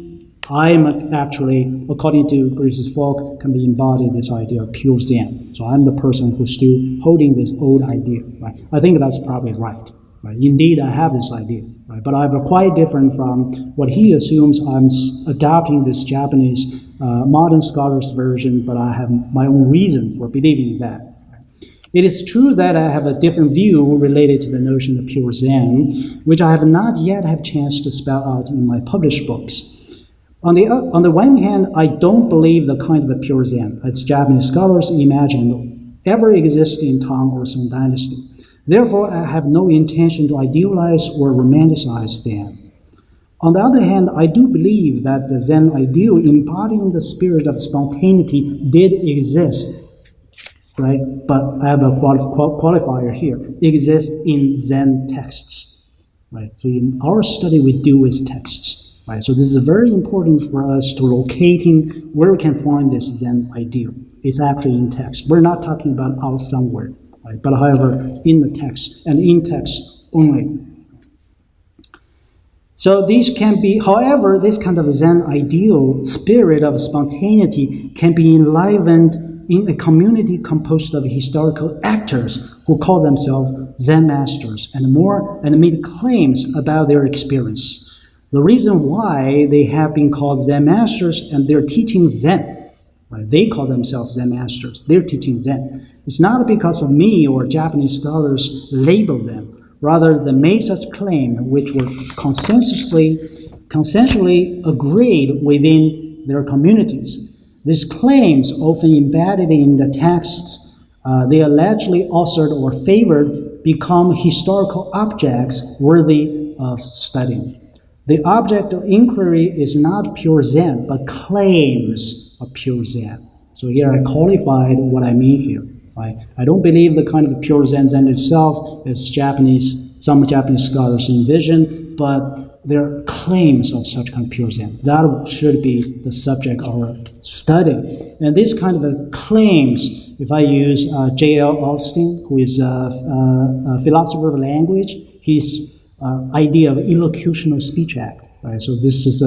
I'm actually, according to Greece's folk, can be embodied this idea of pure Zen. So I'm the person who's still holding this old idea. Right? I think that's probably right. Right? Indeed, I have this idea. Right? But I'm quite different from what he assumes. I'm adopting this Japanese modern scholars version, but I have my own reason for believing that. It is true that I have a different view related to the notion of pure Zen, which I have not yet had a chance to spell out in my published books. On the one hand, I don't believe the kind of a pure Zen, as Japanese scholars imagine, ever existed in Tang or Song dynasty. Therefore, I have no intention to idealize or romanticize them. On the other hand, I do believe that the Zen ideal embodying the spirit of spontaneity did exist, right? But I have a qualifier here, exist in Zen texts, right? So in our study, we deal with texts, right? So this is very important for us to locating where we can find this Zen ideal. It's actually in text. We're not talking about out somewhere, right? But however, in the text and in text only. So these can be, however, this kind of Zen ideal spirit of spontaneity can be enlivened in a community composed of historical actors who call themselves Zen masters and made claims about their experience. The reason why they have been called Zen masters and they're teaching Zen, right? They call themselves Zen masters, they're teaching Zen. It's not because of me or Japanese scholars label them. Rather, they made such claim which were consensually agreed within their communities. These claims, often embedded in the texts they allegedly authored or favored, become historical objects worthy of studying. The object of inquiry is not pure Zen, but claims of pure Zen. So here I qualified what I mean here. Right? I don't believe the kind of pure Zen itself is some Japanese scholars envision, but there are claims of such kind of pure Zen. That should be the subject of our study. And these kind of claims, if I use J.L. Austin, who is a philosopher of language, his idea of illocutional speech act. Right? So this is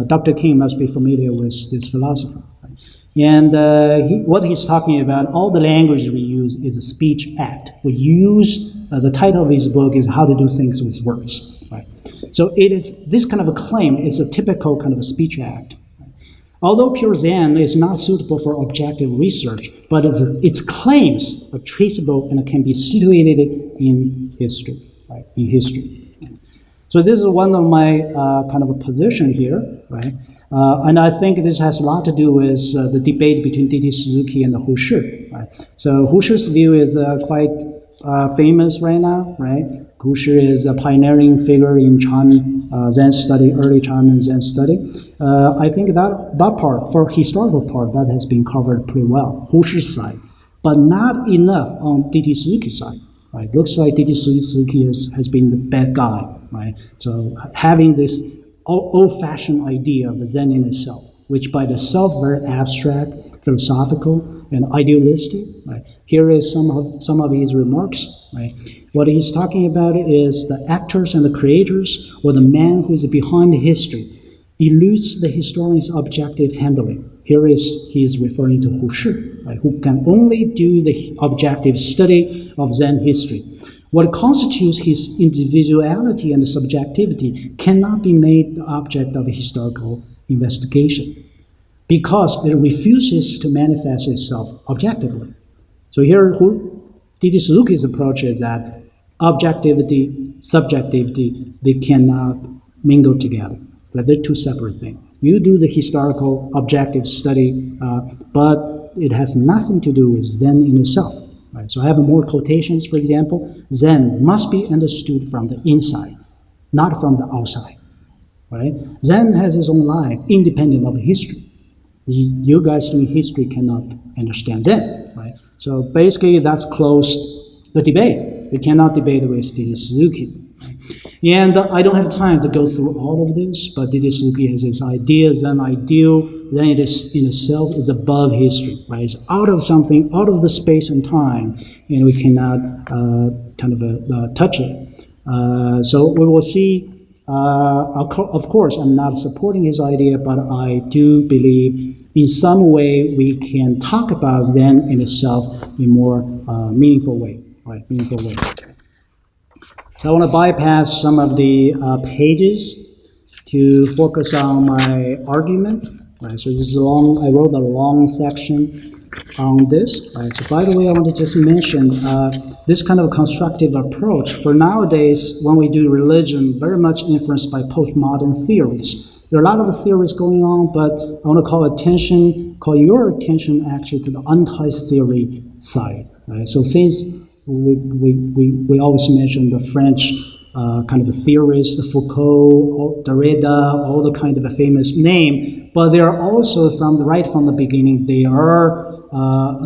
Dr. King must be familiar with this philosopher. And what he's talking about, all the language we use is a speech act. We use, the title of his book is How to Do Things with Words. Right? So it is, this kind of a claim is a typical kind of a speech act. Although pure Zen is not suitable for objective research, but its claims are traceable and can be situated in history. right, in history. So this is one of my kind of a position here, right? And I think this has a lot to do with the debate between D.T. Suzuki and Hu Shih, right? So Hu Shi's view is quite famous right now, right? Hu Shih is a pioneering figure in Chan Zen study, early Chan and Zen study. I think that part, for historical part, that has been covered pretty well, Hu Shi's side, but not enough on D.T. Suzuki's side. Right? Looks like D.T. Suzuki has been the bad guy, right? So having this old-fashioned idea of the Zen in itself, which by itself very abstract, philosophical, and idealistic, right? Here is some of his remarks, right? What he's talking about is the actors and the creators, or the man who is behind the history, eludes the historian's objective handling. He is referring to Hu Shih, right, who can only do the objective study of Zen history. What constitutes his individuality and subjectivity cannot be made the object of a historical investigation because it refuses to manifest itself objectively. So here, D.T. Suzuki's approach is that objectivity, subjectivity, they cannot mingle together. But they're two separate things. You do the historical objective study, but it has nothing to do with Zen in itself. Right? So I have more quotations, for example. Zen must be understood from the inside, not from the outside. Right? Zen has its own life, independent of history. You guys doing history cannot understand Zen. Right? So basically, that's closed the debate. We cannot debate with D.T. Suzuki. And I don't have time to go through all of this, but D.T. Suzuki has his ideas and ideal, then it is in itself is above history, right? It's out of something, out of the space and time, and we cannot touch it. So we will see, of course, I'm not supporting his idea, but I do believe in some way we can talk about Zen in itself in more meaningful way, right? Meaningful way. So I want to bypass some of the pages to focus on my argument. Right, so this is I wrote a long section on this. Right, so by the way, I want to just mention this kind of constructive approach. For nowadays, when we do religion, very much influenced by postmodern theories. There are a lot of theories going on, but I want to call your attention actually to the anti-theory side. Right? So since we always mention the French kind of theorists, Foucault, Derrida, all the kind of a famous name, but they are also right from the beginning, they are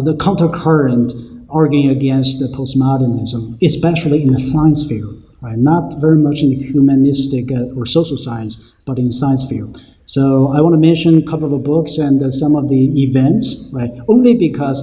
the countercurrent arguing against the postmodernism, especially in the science field, right? Not very much in the humanistic or social science, but in science field. So I want to mention a couple of books and some of the events, right? Only because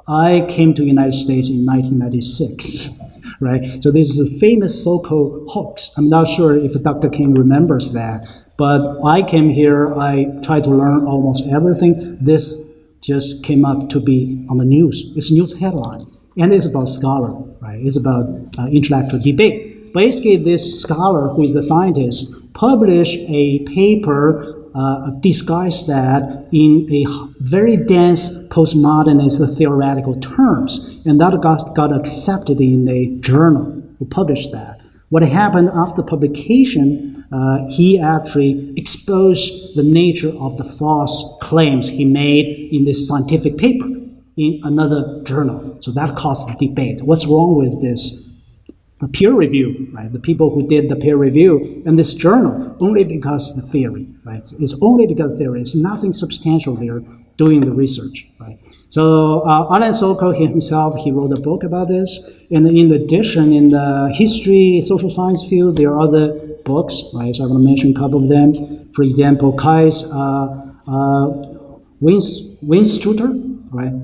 I came to the United States in 1996, right? So this is a famous so-called hoax. I'm not sure if Dr. King remembers that, but I came here, I tried to learn almost everything. This just came up to be on the news. It's a news headline, and it's about scholar, right? It's about intellectual debate. Basically, this scholar, who is a scientist, published a paper disguised that in a very dense postmodernist theoretical terms, and that got accepted in a journal who published that. What happened after publication, he actually exposed the nature of the false claims he made in this scientific paper in another journal. So that caused the debate. What's wrong with this? The peer review, right? The people who did the peer review in this journal, only because the theory, right? It's only because of theory. It's nothing substantial there doing the research, right? So Alan Sokal himself, he wrote a book about this. And in addition, in the history, social science field, there are other books, right? So I'm going to mention a couple of them. For example, Kai's Winstruter, right?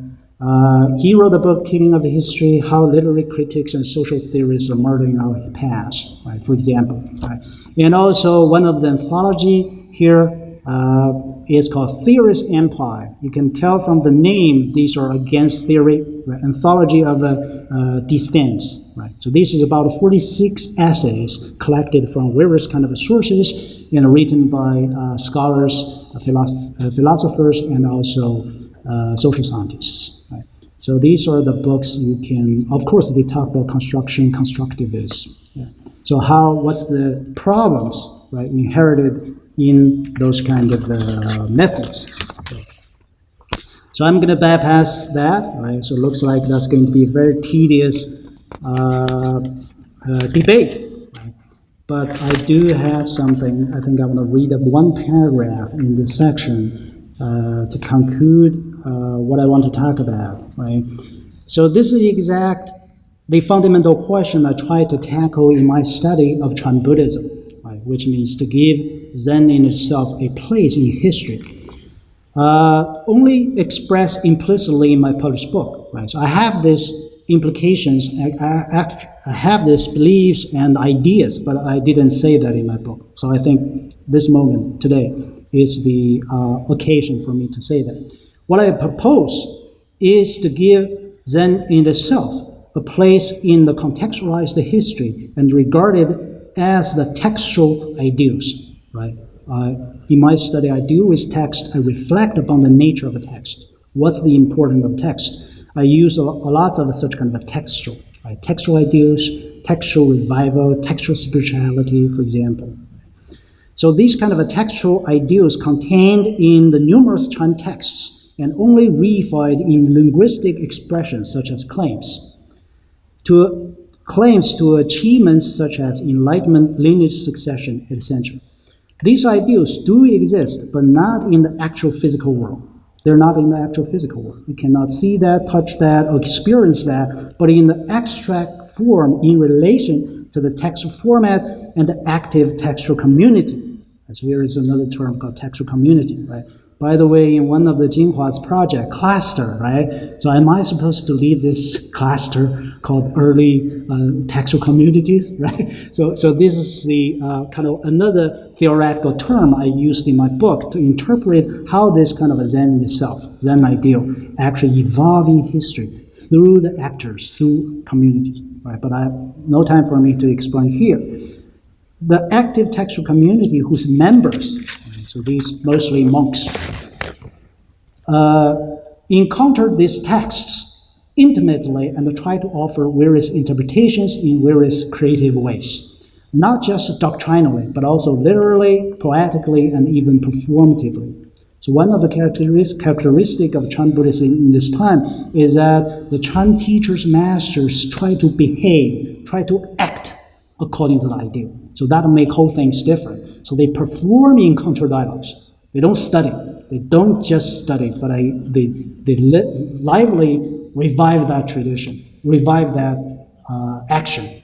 He wrote a book, Killing of History, How Literary Critics and Social Theorists Are Murdering Our Past, right, for example. Right? And also one of the anthology here is called Theorist Empire. You can tell from the name, these are against theory, right? Anthology of dissents, right? So this is about 46 essays collected from various kind of sources and written by scholars, philosophers, and also social scientists. Right? So these are the books you can, of course, they talk about construction, constructivism. Yeah. So what's the problems, right, inherited in those kind of methods? So I'm going to bypass that, right? So it looks like that's going to be a very tedious debate, right? But I do have something. I think I want to read up one paragraph in this section to conclude what I want to talk about, right? So this is the fundamental question I try to tackle in my study of Chan Buddhism, right? Which means to give Zen in itself a place in history. Only expressed implicitly in my published book, right? So I have these implications, I have these beliefs and ideas, but I didn't say that in my book. So I think this moment today is the occasion for me to say that. What I propose is to give Zen in itself a place in the contextualized history and regard it as the textual ideals, right? In my study, I deal with text. I reflect upon the nature of a text. What's the importance of text? I use a lot of such kind of a textual, right? Textual ideals, textual revival, textual spirituality, for example. So these kind of textual ideals contained in the numerous Chan texts and only reified in linguistic expressions such as claims to achievements such as enlightenment, lineage succession, etc. These ideals do exist, but not in the actual physical world. They're not in the actual physical world. You cannot see that, touch that, or experience that, but in the abstract form in relation to the textual format and the active textual community. As here is another term called textual community, right? By the way, in one of the Jinhua's project, cluster, right? So am I supposed to lead this cluster called early textual communities, right? So this is the kind of another theoretical term I used in my book to interpret how this kind of a Zen itself, Zen ideal, actually evolve in history through the actors, through community, right? But I have no time for me to explain here. The active textual community whose members, so these mostly monks, encountered these texts intimately and try to offer various interpretations in various creative ways, not just doctrinally, but also literally, poetically, and even performatively. So one of the characteristics of Chan Buddhism in this time is that the Chan teachers, masters try to behave, try to act according to the ideal. So that make whole things different. So they perform in counter dialogues. They don't study. They don't just study, but they lively revive that tradition, revive that action.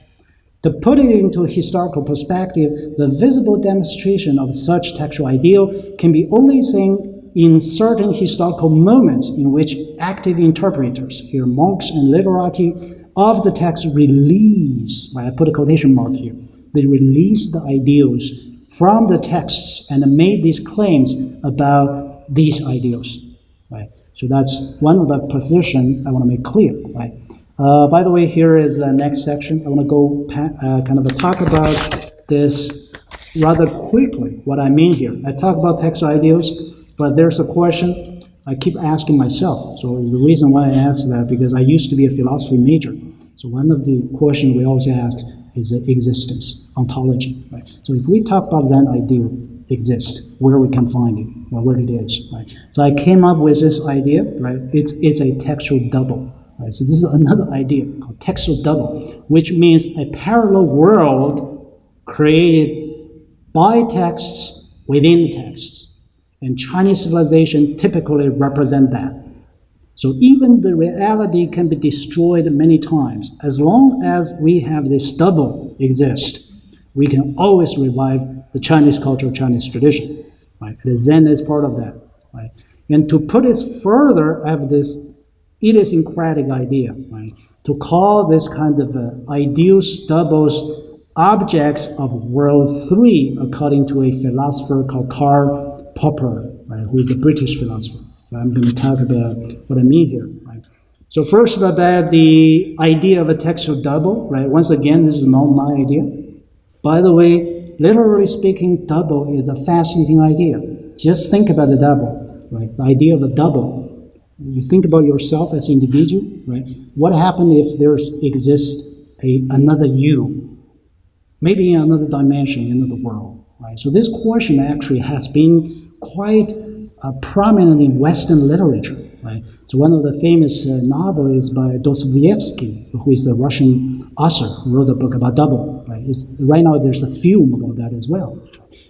To put it into a historical perspective, the visible demonstration of such textual ideal can be only seen in certain historical moments in which active interpreters, here monks and literati, of the text release, right, I put a quotation mark here, they release the ideals from the texts and made these claims about these ideals, right? So that's one of the positions I want to make clear, right? By the way, here is the next section. I want to go kind of talk about this rather quickly, what I mean here. I talk about textual ideals, but there's a question I keep asking myself. So the reason why I ask that, because I used to be a philosophy major. So one of the questions we always ask is the existence, ontology, right? So if we talk about Zen ideal exists, where we can find it, or where it is, right? So I came up with this idea, right? It's a textual double, right? So this is another idea called textual double, which means a parallel world created by texts within the texts. And Chinese civilization typically represent that. So even the reality can be destroyed many times. As long as we have this double exist, we can always revive the Chinese culture, Chinese tradition, right? The Zen is part of that, right? And to put it further, I have this idiosyncratic idea, right? To call this kind of ideals, doubles, objects of world three, according to a philosopher called Karl Popper, right, who is a British philosopher. I'm going to talk about what I mean here. Right? So first about the idea of a textual double. Right? Once again, this is not my idea. By the way, literally speaking, double is a fascinating idea. Just think about the double. Right? The idea of a double. You think about yourself as an individual. Right? What happens if there exists another you? maybe in another dimension, in another world, right? So this question actually has been quite prominent in Western literature, right? So one of the famous novels by Dostoevsky, who is a Russian author, who wrote a book about double, right? Right now there's a film about that as well.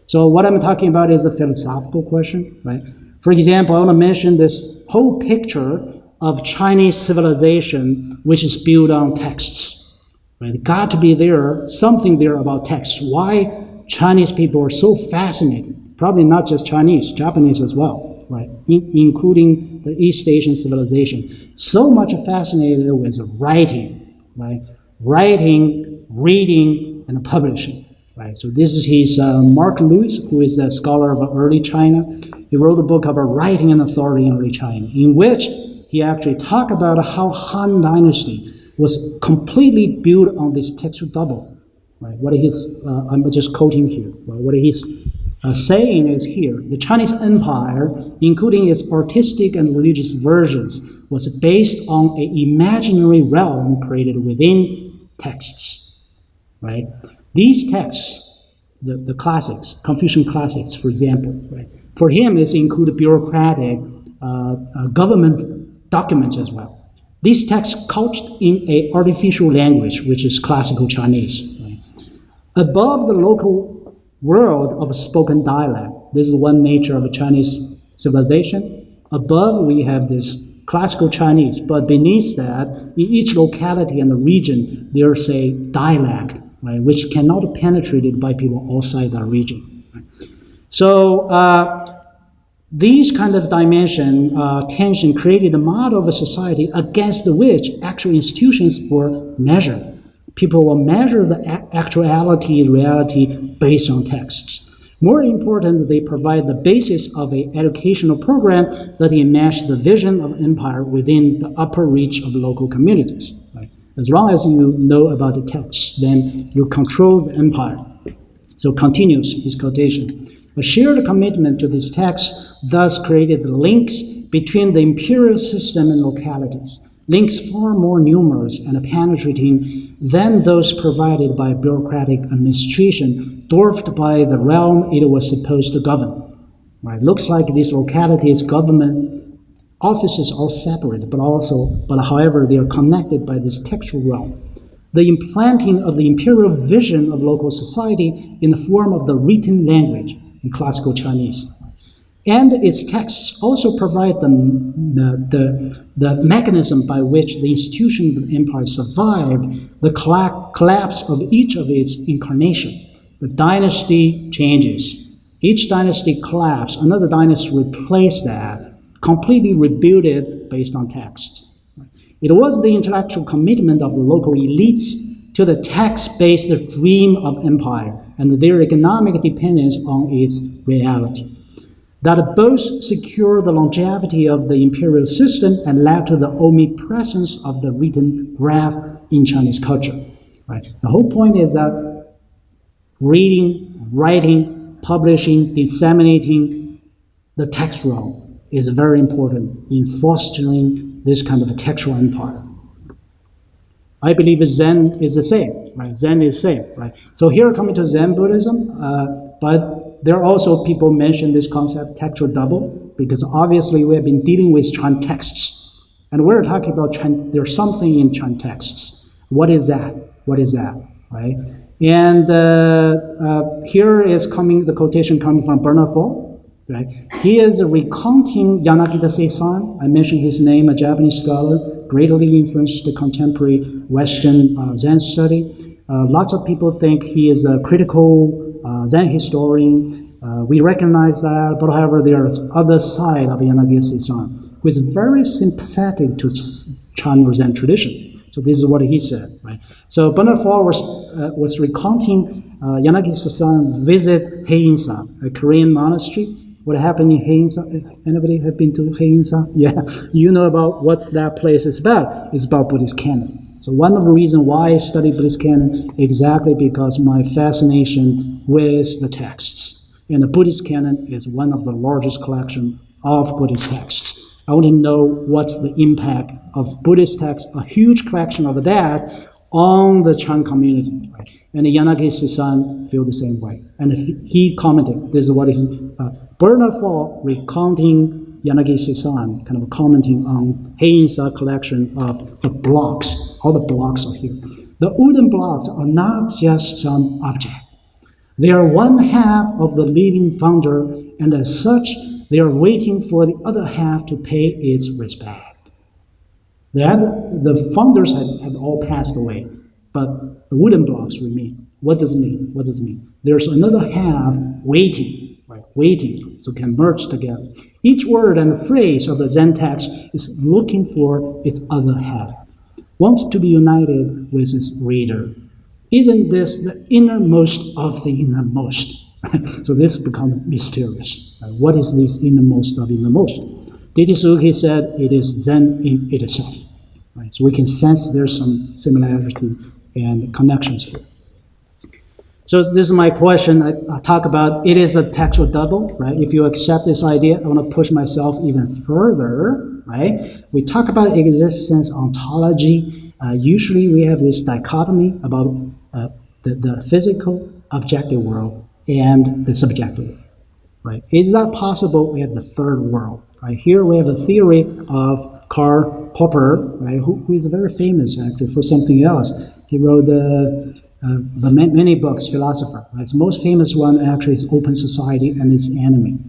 So what I'm talking about is a philosophical question, right? For example, I want to mention this whole picture of Chinese civilization, which is built on texts, right? Got to be there, something there about texts. Why Chinese people are so fascinated, probably not just Chinese, Japanese as well, right? Including the East Asian civilization. So much fascinated with writing, right? Writing, reading, and publishing, right? So this is his Mark Lewis, who is a scholar of early China. He wrote a book about writing and authority in early China, in which he actually talked about how Han Dynasty was completely built on this textual double, right? What he's, I'm just quoting here, right? What he's saying is here, the Chinese Empire, including its artistic and religious versions, was based on an imaginary realm created within texts, right? These texts, the classics, Confucian classics, for example, right? For him, this include bureaucratic government documents as well. These texts couched in an artificial language, which is classical Chinese, right? Above the local world of spoken dialect, this is one nature of Chinese civilization. Above, we have this classical Chinese, but beneath that, in each locality and the region, there's a dialect, right, which cannot be penetrated by people outside that region. Right? So these kind of tension created a model of a society against which actual institutions were measured. People will measure the actuality, reality based on texts. More important, they provide the basis of an educational program that enmesh the vision of empire within the upper reach of local communities. Right? As long as you know about the texts, then you control the empire. So continues his quotation. A shared commitment to this text thus created links between the imperial system and localities, links far more numerous and penetrating than those provided by bureaucratic administration, dwarfed by the realm it was supposed to govern. Right? Looks like these localities' government offices are separate, but however, they are connected by this textual realm. The implanting of the imperial vision of local society in the form of the written language in classical Chinese. And its texts also provide the mechanism by which the institution of the empire survived the collapse of each of its incarnation. The dynasty changes. Each dynasty collapses, another dynasty replaces that, completely rebuilt it based on texts. It was the intellectual commitment of the local elites to the text-based dream of empire and their economic dependence on its reality that both secure the longevity of the imperial system and led to the omnipresence of the written graph in Chinese culture. Right? The whole point is that reading, writing, publishing, disseminating the text realm is very important in fostering this kind of a textual empire. I believe Zen is the same, right? Zen is same, right? So here coming to Zen Buddhism, but there are also people mention this concept, textual double, because obviously we have been dealing with Chan texts. And we're talking about Chan, there's something in Chan texts. What is that? What is that, right? And here is the quotation coming from Bernard Fall, right? He is recounting Yanagita Seisan. I mentioned his name, a Japanese scholar, greatly influenced the contemporary Western Zen study. Lots of people think he is a critical Zen historian. We recognize that, but however, there's other side of Yanagita Seisan, who is very sympathetic to Chan or Zen tradition. So this is what he said, right? So Bernard Fall was recounting Yanagita Seisan visit Heian-san, a Korean monastery. What happened in Heian-san? Anybody have been to Heian-san? Yeah, you know about what that place is about. It's about Buddhist canon. So one of the reasons why I study Buddhist canon exactly because my fascination with the texts. And the Buddhist canon is one of the largest collection of Buddhist texts. I want to know what's the impact of Buddhist texts, a huge collection of that, on the Chan community, right? And Yanagi-san feel the same way. And he commented, this is what Bernard Fall recounting Yanagi-san, kind of commenting on Heiinsa collection of the blocks. All the blocks are here. The wooden blocks are not just some object. They are one half of the living founder, and as such, they are waiting for the other half to pay its respect. The founders had all passed away, but the wooden blocks remain. What does it mean? What does it mean? There's another half waiting, right? Waiting, so can merge together. Each word and phrase of the Zen text is looking for its other half, wants to be united with its reader. Isn't this the innermost of the innermost? So this becomes mysterious. What is this innermost of innermost? Suzuki said it is Zen in itself. Right? So we can sense there's some similarity and connections here. So this is my question. I talk about it is a textual double, right? If you accept this idea, I want to push myself even further, right? We talk about existence ontology. Usually we have this dichotomy about the physical, objective world and the subjective world, right? Is that possible? We have the third world, right? Here we have a theory of Karl Popper, right? Who is very famous actually for something else. He wrote many books, philosopher. Right? His most famous one actually is Open Society and Its Enemy.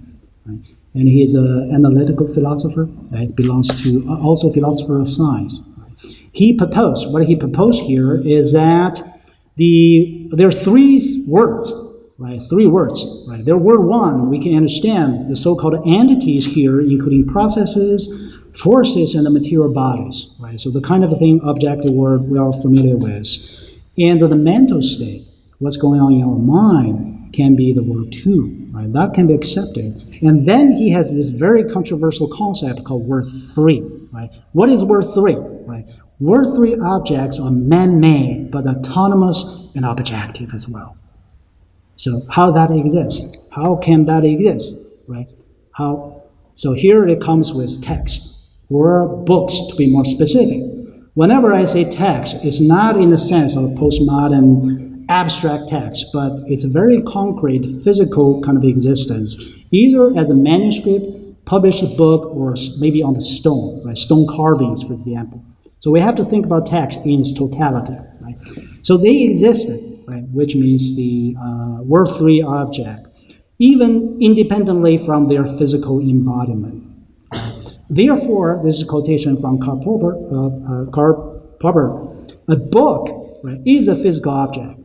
Right? And he is an analytical philosopher. Right? Belongs to also philosopher of science. What he proposed here is that there are three words, right? Three words, right? There word one, we can understand the so-called entities here, including processes, forces, and the material bodies, right? So the kind of thing, objective word, we are familiar with. And the mental state, what's going on in our mind, can be the word two, right? That can be accepted. And then he has this very controversial concept called word three, right? What is word three, right? Word three objects are man-made, but autonomous and objective as well. So how that exists? How can that exist, right? So here it comes with text, or books to be more specific. Whenever I say text, it's not in the sense of postmodern abstract text, but it's a very concrete, physical kind of existence, either as a manuscript, published book, or maybe on the stone, right? Stone carvings, for example. So we have to think about text in its totality, right? So they existed, right? Which means the word three object, even independently from their physical embodiment. Therefore, this is a quotation from Karl Popper. A book, right, is a physical object,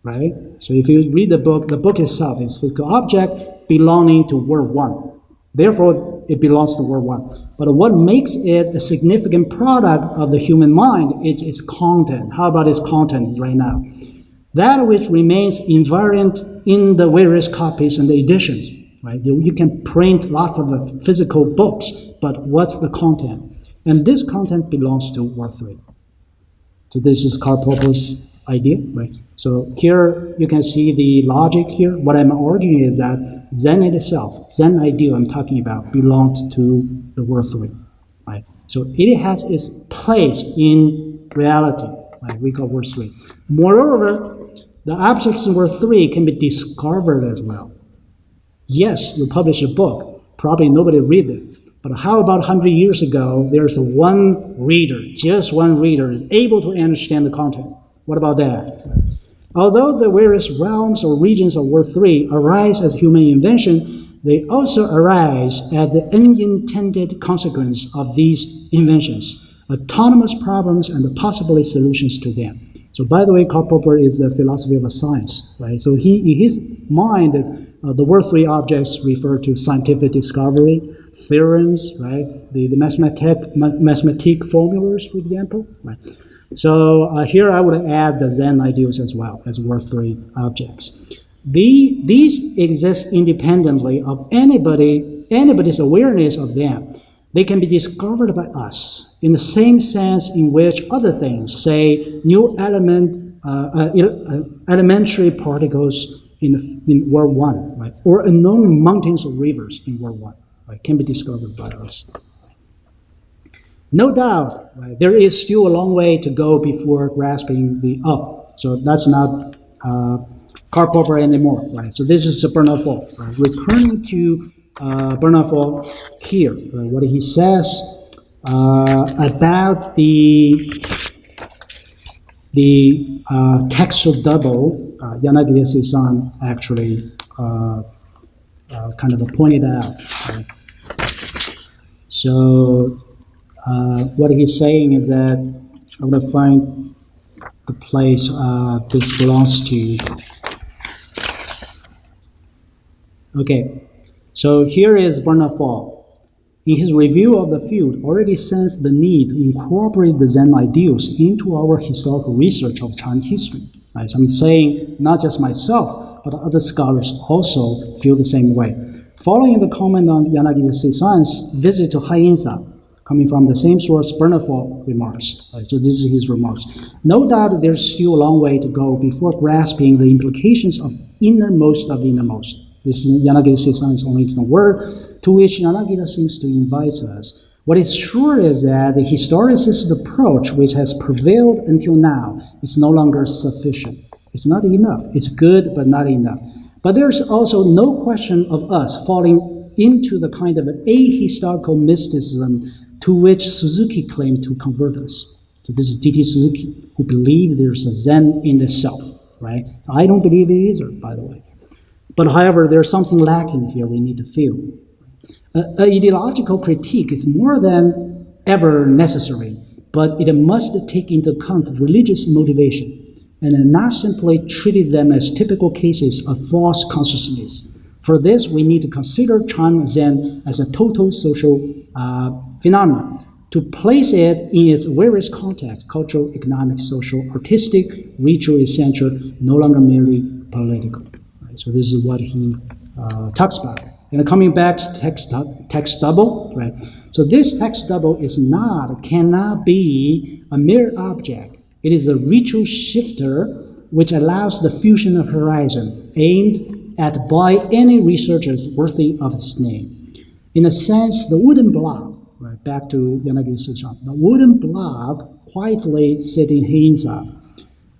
right? So if you read the book itself is a physical object belonging to word one. Therefore, it belongs to word one. But what makes it a significant product of the human mind is its content. How about its content right now? That which remains invariant in the various copies and the editions. Right? You can print lots of physical books, but what's the content? And this content belongs to word three. So this is Karl Popper's idea, right? So here you can see the logic here. What I'm arguing is that Zen itself, Zen ideal I'm talking about, belongs to the word three, right? So it has its place in reality, right? We call word three. Moreover, the objects in word three can be discovered as well. Yes, you publish a book, probably nobody read it. But how about 100 years ago, there's one reader, just one reader is able to understand the content. What about that? Although the various realms or regions of word three arise as human invention, they also arise as the unintended consequence of these inventions, autonomous problems and the possible solutions to them. So by the way, Karl Popper is a philosophy of a science, right? So in his mind, the word three objects refer to scientific discovery, theorems, right? The mathematic formulas, for example, right? So here I would add the Zen ideals as well as word three objects. These exist independently of anybody's awareness of them. They can be discovered by us in the same sense in which other things, say new elementary particles in word one, right? Or unknown mountains or rivers in word one, right? Can be discovered by us. No doubt, right, there is still a long way to go before grasping the up. So that's not Karl Popper anymore, right? So this is Bernard Fall, right? Returning to Bernard Fall here, right? What he says about the textual double, Yanagida-san actually kind of pointed out. Right? So what he's saying is that I'm going to find the place this belongs to. Okay, so here is Bernard Fall. In his review of the field, already sensed the need to incorporate the Zen ideals into our historical research of Chinese history. Right? So I'm saying not just myself, but other scholars also feel the same way. Following the comment on Yanagida-san's visit to Hainsa, coming from the same source, Bernard Fall remarks. Right? So this is his remarks. No doubt there's still a long way to go before grasping the implications of innermost of innermost. This is Yanagida-san's only word, to which Yanagida seems to invite us. What is sure is that the historicist approach which has prevailed until now is no longer sufficient. It's not enough. It's good, but not enough. But there's also no question of us falling into the kind of ahistorical mysticism to which Suzuki claimed to convert us. So this is D.T. Suzuki, who believed there's a Zen in the self, right? So I don't believe it either, by the way. But however, there's something lacking here we need to feel. An ideological critique is more than ever necessary, but it must take into account religious motivation and not simply treat them as typical cases of false consciousness. For this, we need to consider Chan Zen as a total social phenomenon, to place it in its various contexts, cultural, economic, social, artistic, ritual, essential, no longer merely political. Right? So this is what he talks about. And coming back to text double, right? So this text double cannot be a mere object. It is a ritual shifter which allows the fusion of horizon aimed at by any researchers worthy of its name. In a sense, the wooden block, right, back to Yanagida-san, the wooden block quietly sitting Hainsa,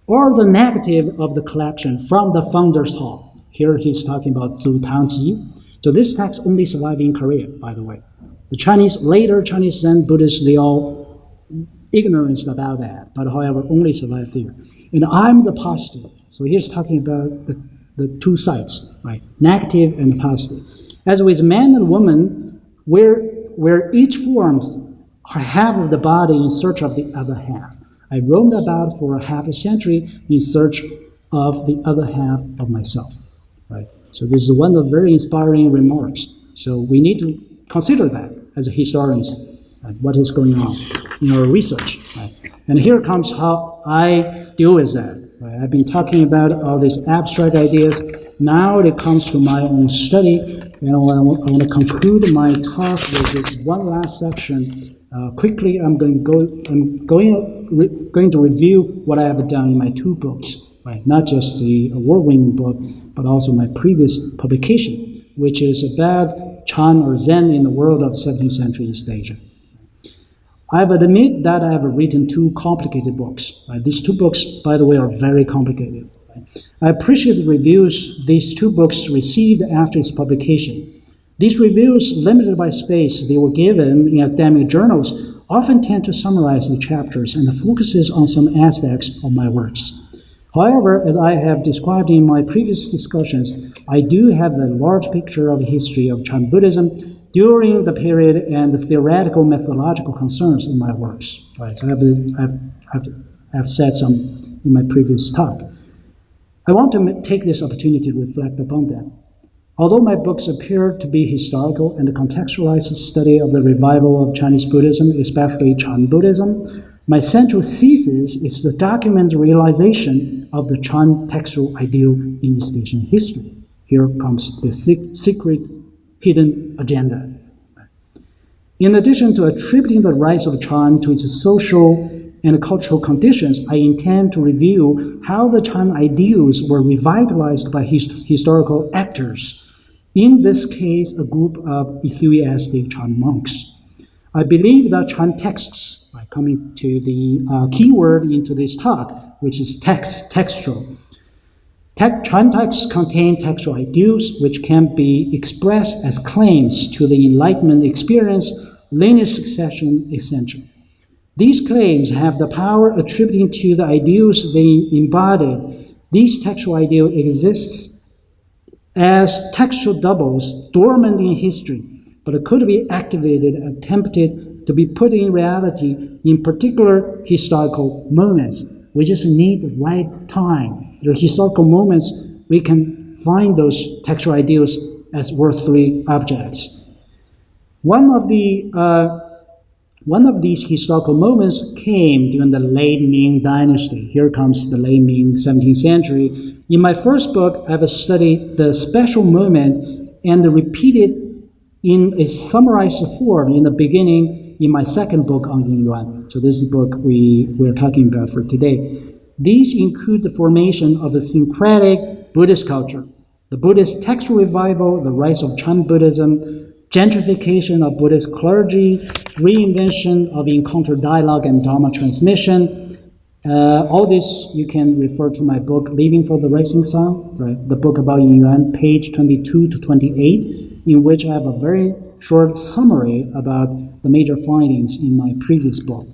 or the negative of the collection from the Founders Hall. Here he's talking about Zhu Tangji. So this text only survived in Korea, by the way. The later Chinese Zen Buddhists, they all ignorant about that, but however, only survived there. And I'm the positive. So here's talking about the two sides, right? Negative and positive. As with man and woman, where each forms half of the body in search of the other half. I roamed about for a half a century in search of the other half of myself, right? So this is one of the very inspiring remarks. So we need to consider that as historians, right, what is going on in our research. Right? And here comes how I deal with that. Right? I've been talking about all these abstract ideas. Now it comes to my own study, and I want to conclude my talk with this one last section. Quickly, I'm going to review what I have done in my two books. Right? Not just the award-winning book, but also my previous publication, which is about Chan or Zen in the world of 17th century East Asia. I have admitted that I have written two complicated books. Right? These two books, by the way, are very complicated. Right? I appreciate the reviews these two books received after its publication. These reviews, limited by space they were given in academic journals, often tend to summarize the chapters and focuses on some aspects of my works. However, as I have described in my previous discussions, I do have a large picture of the history of Chan Buddhism during the period and the theoretical methodological concerns in my works. Right. So I've said some in my previous talk. I want to take this opportunity to reflect upon them. Although my books appear to be historical and contextualize the study of the revival of Chinese Buddhism, especially Chan Buddhism, my central thesis is to document the realization of the Chan textual ideal in East Asian history. Here comes the secret hidden agenda. In addition to attributing the rise of Chan to its social and cultural conditions, I intend to review how the Chan ideals were revitalized by historical actors, in this case, a group of enthusiastic Chan monks. I believe that Chan texts, coming to the keyword into this talk, which is textual. Chan texts contain textual ideals which can be expressed as claims to the enlightenment experience, linear succession, etc. These claims have the power attributing to the ideals they embodied. These textual ideals exist as textual doubles dormant in history, but could be activated, attempted to be put in reality in particular historical moments. We just need the right time. There are historical moments we can find those textual ideals as worthy objects. One of these historical moments came during the late Ming Dynasty. Here comes the late Ming 17th century. In my first book, I've studied the special moment and repeated in a summarized form in the beginning in my second book on Yinyuan. So this is the book we're talking about for today. These include the formation of a syncretic Buddhist culture, the Buddhist textual revival, the rise of Chan Buddhism, gentrification of Buddhist clergy, reinvention of encounter dialogue and Dharma transmission. All this you can refer to my book, Leaving for the Rising Sun, right? The book about Yinyuan, page 22 to 28, in which I have a very short summary about the major findings in my previous book.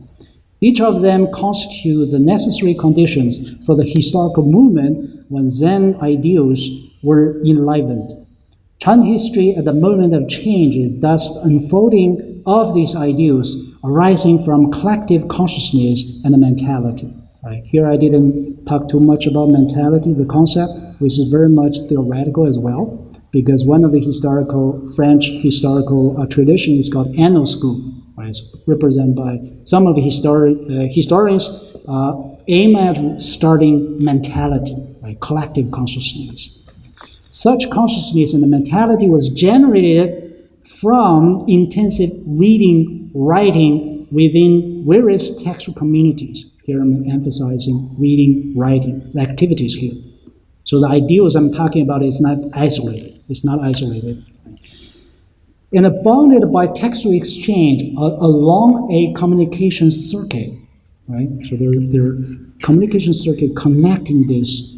Each of them constitute the necessary conditions for the historical movement when Zen ideals were enlivened. Chan history at the moment of change is thus unfolding of these ideals arising from collective consciousness and mentality. Right? Here I didn't talk too much about mentality, the concept, which is very much theoretical as well, because one of the French historical tradition is called Anno School. Right? It's represented by some of the historians aim at starting mentality, right? Collective consciousness. Such consciousness and mentality was generated from intensive reading, writing within various textual communities. Here I'm emphasizing reading, writing, the activities here. So the ideals I'm talking about is not isolated. It's not isolated. And bounded by textual exchange along a communication circuit, right? So there are communication circuit connecting these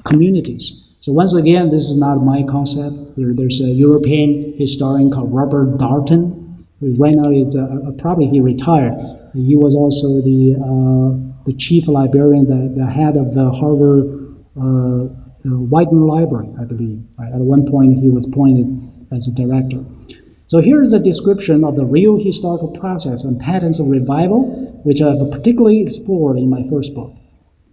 communities. So once again, this is not my concept. There's a European historian called Robert Darnton, who right now is probably he retired. He was also the chief librarian, the head of the Harvard Whiten Library, I believe. Right? At one point, he was appointed as a director. So here is a description of the real historical process and patterns of revival, which I have particularly explored in my first book.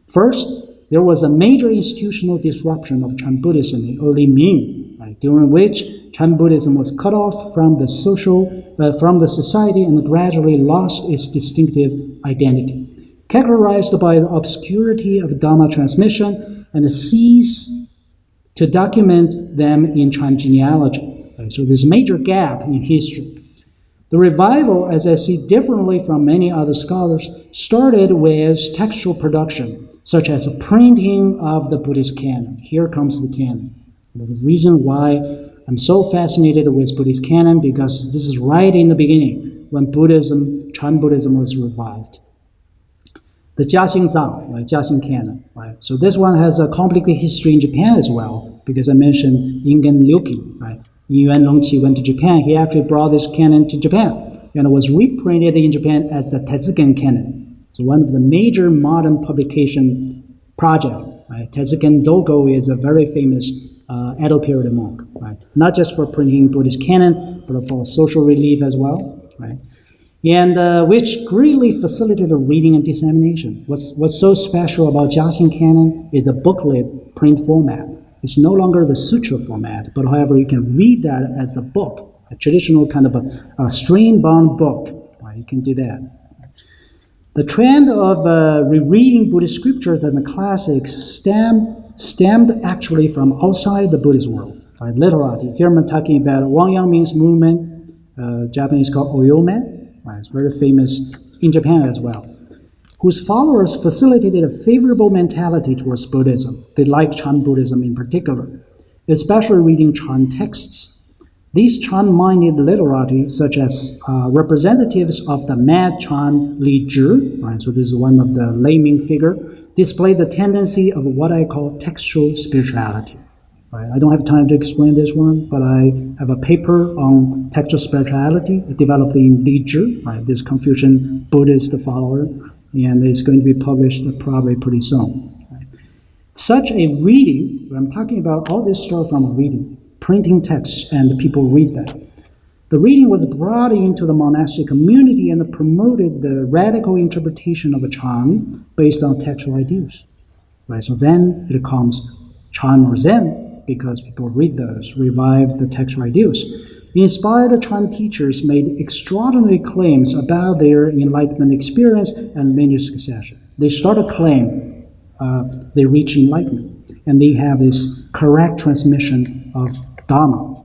First, there was a major institutional disruption of Chan Buddhism in early Ming, right, during which Chan Buddhism was cut off from the society and gradually lost its distinctive identity, characterized by the obscurity of Dharma transmission and ceased to document them in Chan genealogy. Right, so there's a major gap in history. The revival, as I see differently from many other scholars, started with textual production, such as a printing of the Buddhist canon. Here comes the canon. The reason why I'm so fascinated with Buddhist canon, because this is right in the beginning, when Buddhism, Chan Buddhism was revived. The Jiaxing Zang, right, Jiaxing canon, right? So this one has a complicated history in Japan as well, because I mentioned Ingen Ryuki, right? Yinyuan Longqi went to Japan. He actually brought this canon to Japan, and it was reprinted in Japan as the Tezuken canon. So one of the major modern publication project, right? Tezuken Dogo is a very famous Edo period monk, right? Not just for printing Buddhist canon, but for social relief as well, right? And which greatly facilitated reading and dissemination. What's so special about Jiaxing canon is the booklet print format. It's no longer the sutra format, but however, you can read that as a book, a traditional kind of a string-bound book. Right? You can do that. The trend of rereading Buddhist scriptures and the classics stemmed actually from outside the Buddhist world, right? Literati. Here I'm talking about Wang Yangming's movement, Japanese called Oyomen, right? It's very famous in Japan as well, whose followers facilitated a favorable mentality towards Buddhism. They liked Chan Buddhism in particular, especially reading Chan texts. These Chan-minded literati, such as representatives of the mad Chan Li Zhi, right, so this is one of the laming figure, display the tendency of what I call textual spirituality. Right? I don't have time to explain this one, but I have a paper on textual spirituality developed in Li Zhi, right, this Confucian Buddhist follower, and it's going to be published probably pretty soon. Right? Such a reading, I'm talking about all this stuff from reading, printing texts, and people read that. The reading was brought into the monastic community and promoted the radical interpretation of a Chan based on textual ideals. Right? So then it becomes Chan or Zen because people read those, revive the textual ideals. The inspired Chan teachers made extraordinary claims about their enlightenment experience and lineage succession. They start a claim they reach enlightenment, and they have this correct transmission of Dharma.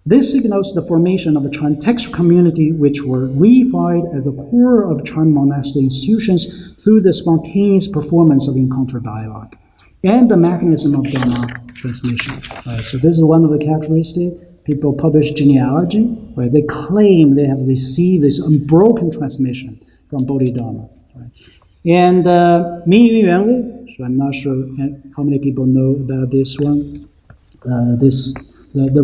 This signals the formation of a Chan textual community which were reified as the core of Chan monastic institutions through the spontaneous performance of encounter dialogue and the mechanism of Dharma transmission. Right? So this is one of the characteristics. People publish genealogy, right? They claim they have received this unbroken transmission from Bodhidharma. Right? And Ming Yinyuan, so I'm not sure how many people know about this one. The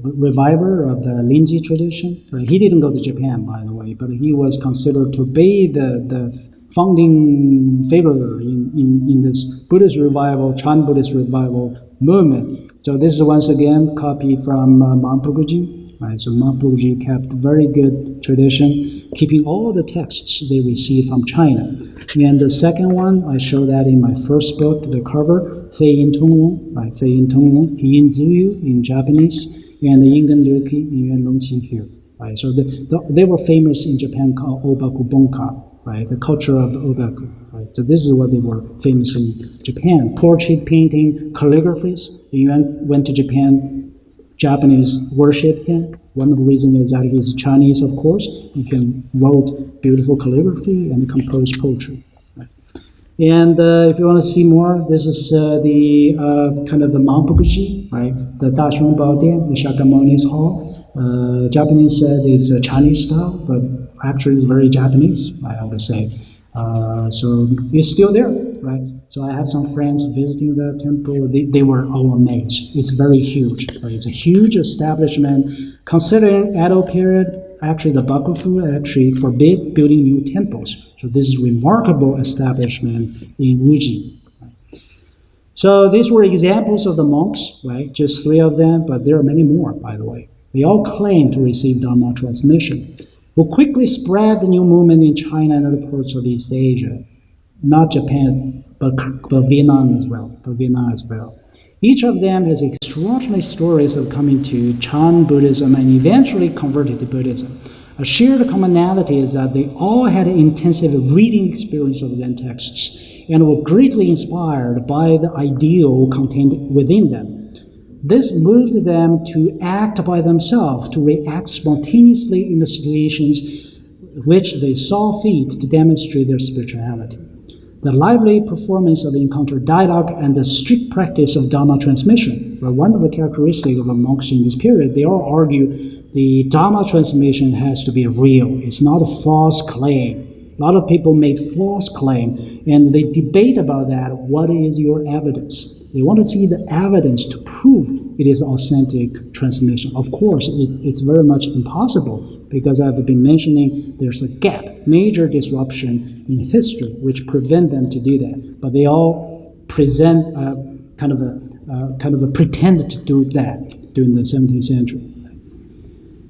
reviver of the Linji tradition. Right? He didn't go to Japan, by the way, but he was considered to be the founding figure in this Buddhist revival, Chan Buddhist revival movement. So this is once again copy from Mount Puguji. Right? So Mount Puguji kept very good tradition, keeping all the texts they received from China. And the second one, I show that in my first book, the cover, Fei Yin Tongwu, right? Fei Yin Tongwu, Yin Zuyu in Japanese, and the Yingen Ryuki in Yuan Longqi here. Right? So they were famous in Japan called Obaku Bonka, right? The culture of the Obaku. Right? So this is what they were famous in Japan. Portrait painting, calligraphies. Yuan went to Japan, Japanese worship him. One of the reasons is that he's Chinese, of course. He can wrote beautiful calligraphy and compose poetry. Right? And if you want to see more, this is the kind of the Mampukuji, right? The Daxiong Baodian, the Shakyamuni's hall. Japanese said it's a Chinese style, but actually it's very Japanese, I would say. So it's still there, right? So I have some friends visiting the temple. They were all amazed. It's very huge. Right? It's a huge establishment. Considering Edo period, actually the Bakufu actually forbid building new temples. So this is remarkable establishment in Uji. Right? So these were examples of the monks, right? Just 3 of them, but there are many more, by the way. They all claim to receive Dharma transmission, who quickly spread the new movement in China and other parts of East Asia, not Japan, but Vietnam as well. Each of them has extraordinary stories of coming to Chan Buddhism and eventually converted to Buddhism. A shared commonality is that they all had an intensive reading experience of Zen texts and were greatly inspired by the ideal contained within them. This moved them to act by themselves, to react spontaneously in the situations which they saw fit to demonstrate their spirituality. The lively performance of encounter dialogue and the strict practice of Dharma transmission were one of the characteristics of the monks in this period. They all argue the Dharma transmission has to be real. It's not a false claim. A lot of people made false claim, and they debate about that. What is your evidence? They want to see the evidence to prove it is authentic transmission. Of course, it's very much impossible because I've been mentioning there's a gap, major disruption in history which prevent them to do that. But they all present kind of a pretend to do that during the 17th century.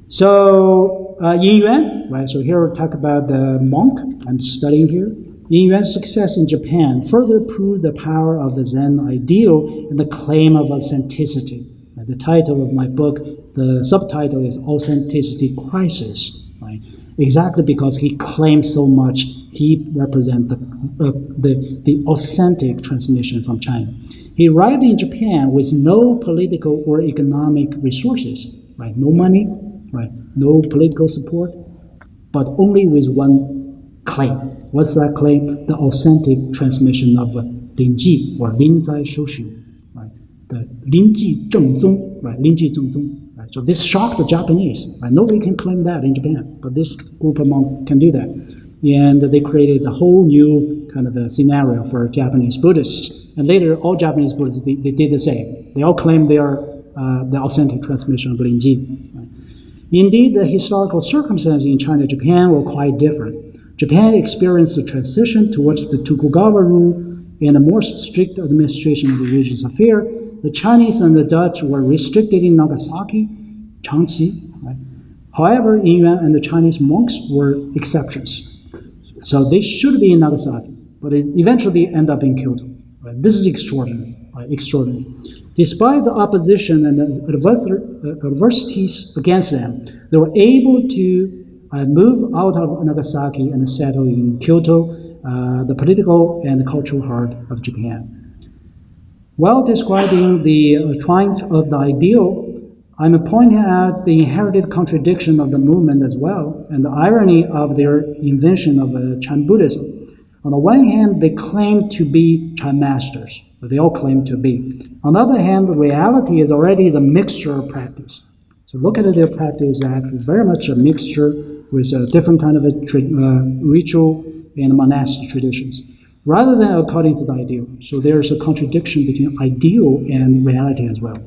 So Yinyuan, right? So here we talk about the monk I'm studying here. Yinyuan's success in Japan further proved the power of the Zen ideal and the claim of authenticity. The title of my book, the subtitle is Authenticity Crisis, right? Exactly because he claimed so much, he represents the authentic transmission from China. He arrived in Japan with no political or economic resources, right? No money, right? No political support, but only with one claim. What's that claim? The authentic transmission of Linji or Linzai Shoshu, right? the Rinji Zhengzong, right? Rinji Zhengzong. Right? So this shocked the Japanese. Right? Nobody can claim that in Japan, but this group of monks can do that. And they created a whole new kind of a scenario for Japanese Buddhists. And later, all Japanese Buddhists, they did the same. They all claim they are the authentic transmission of Rinji. Right? Indeed, the historical circumstances in China and Japan were quite different. Japan experienced the transition towards the Tokugawa rule and a more strict administration of religious affairs. The Chinese and the Dutch were restricted in Nagasaki, Changxi. Right? However, Yinyuan and the Chinese monks were exceptions. So they should be in Nagasaki, but it eventually end up in Kyoto. Right? This is extraordinary, right? Extraordinary. Despite the opposition and the adversities against them, they were able to move out of Nagasaki and settle in Kyoto, the political and cultural heart of Japan. While describing the triumph of the ideal, I'm pointing out the inherited contradiction of the movement as well, and the irony of their invention of Chan Buddhism. On the one hand, they claim to be Chan masters. They all claim to be. On the other hand, the reality is already the mixture of practice. So look at their practice, actually very much a mixture with a different kind of ritual and monastic traditions, rather than according to the ideal. So there's a contradiction between ideal and reality as well.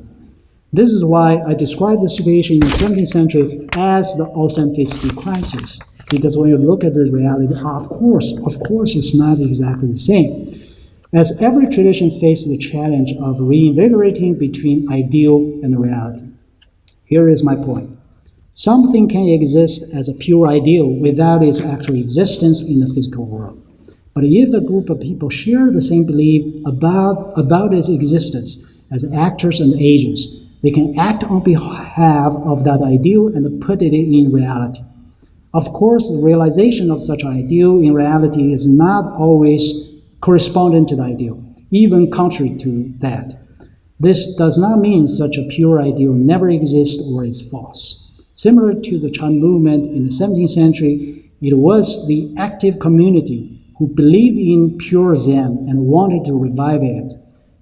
This is why I describe the situation in the 17th century as the authenticity crisis. Because when you look at the reality, of course, it's not exactly the same. As every tradition faces the challenge of reinvigorating between ideal and reality. Here is my point. Something can exist as a pure ideal without its actual existence in the physical world. But if a group of people share the same belief about its existence as actors and agents, they can act on behalf of that ideal and put it in reality. Of course, the realization of such ideal in reality is not always correspondent to the ideal, even contrary to that. This does not mean such a pure ideal never exists or is false. Similar to the Chan movement in the 17th century, it was the active community who believed in pure Zen and wanted to revive it.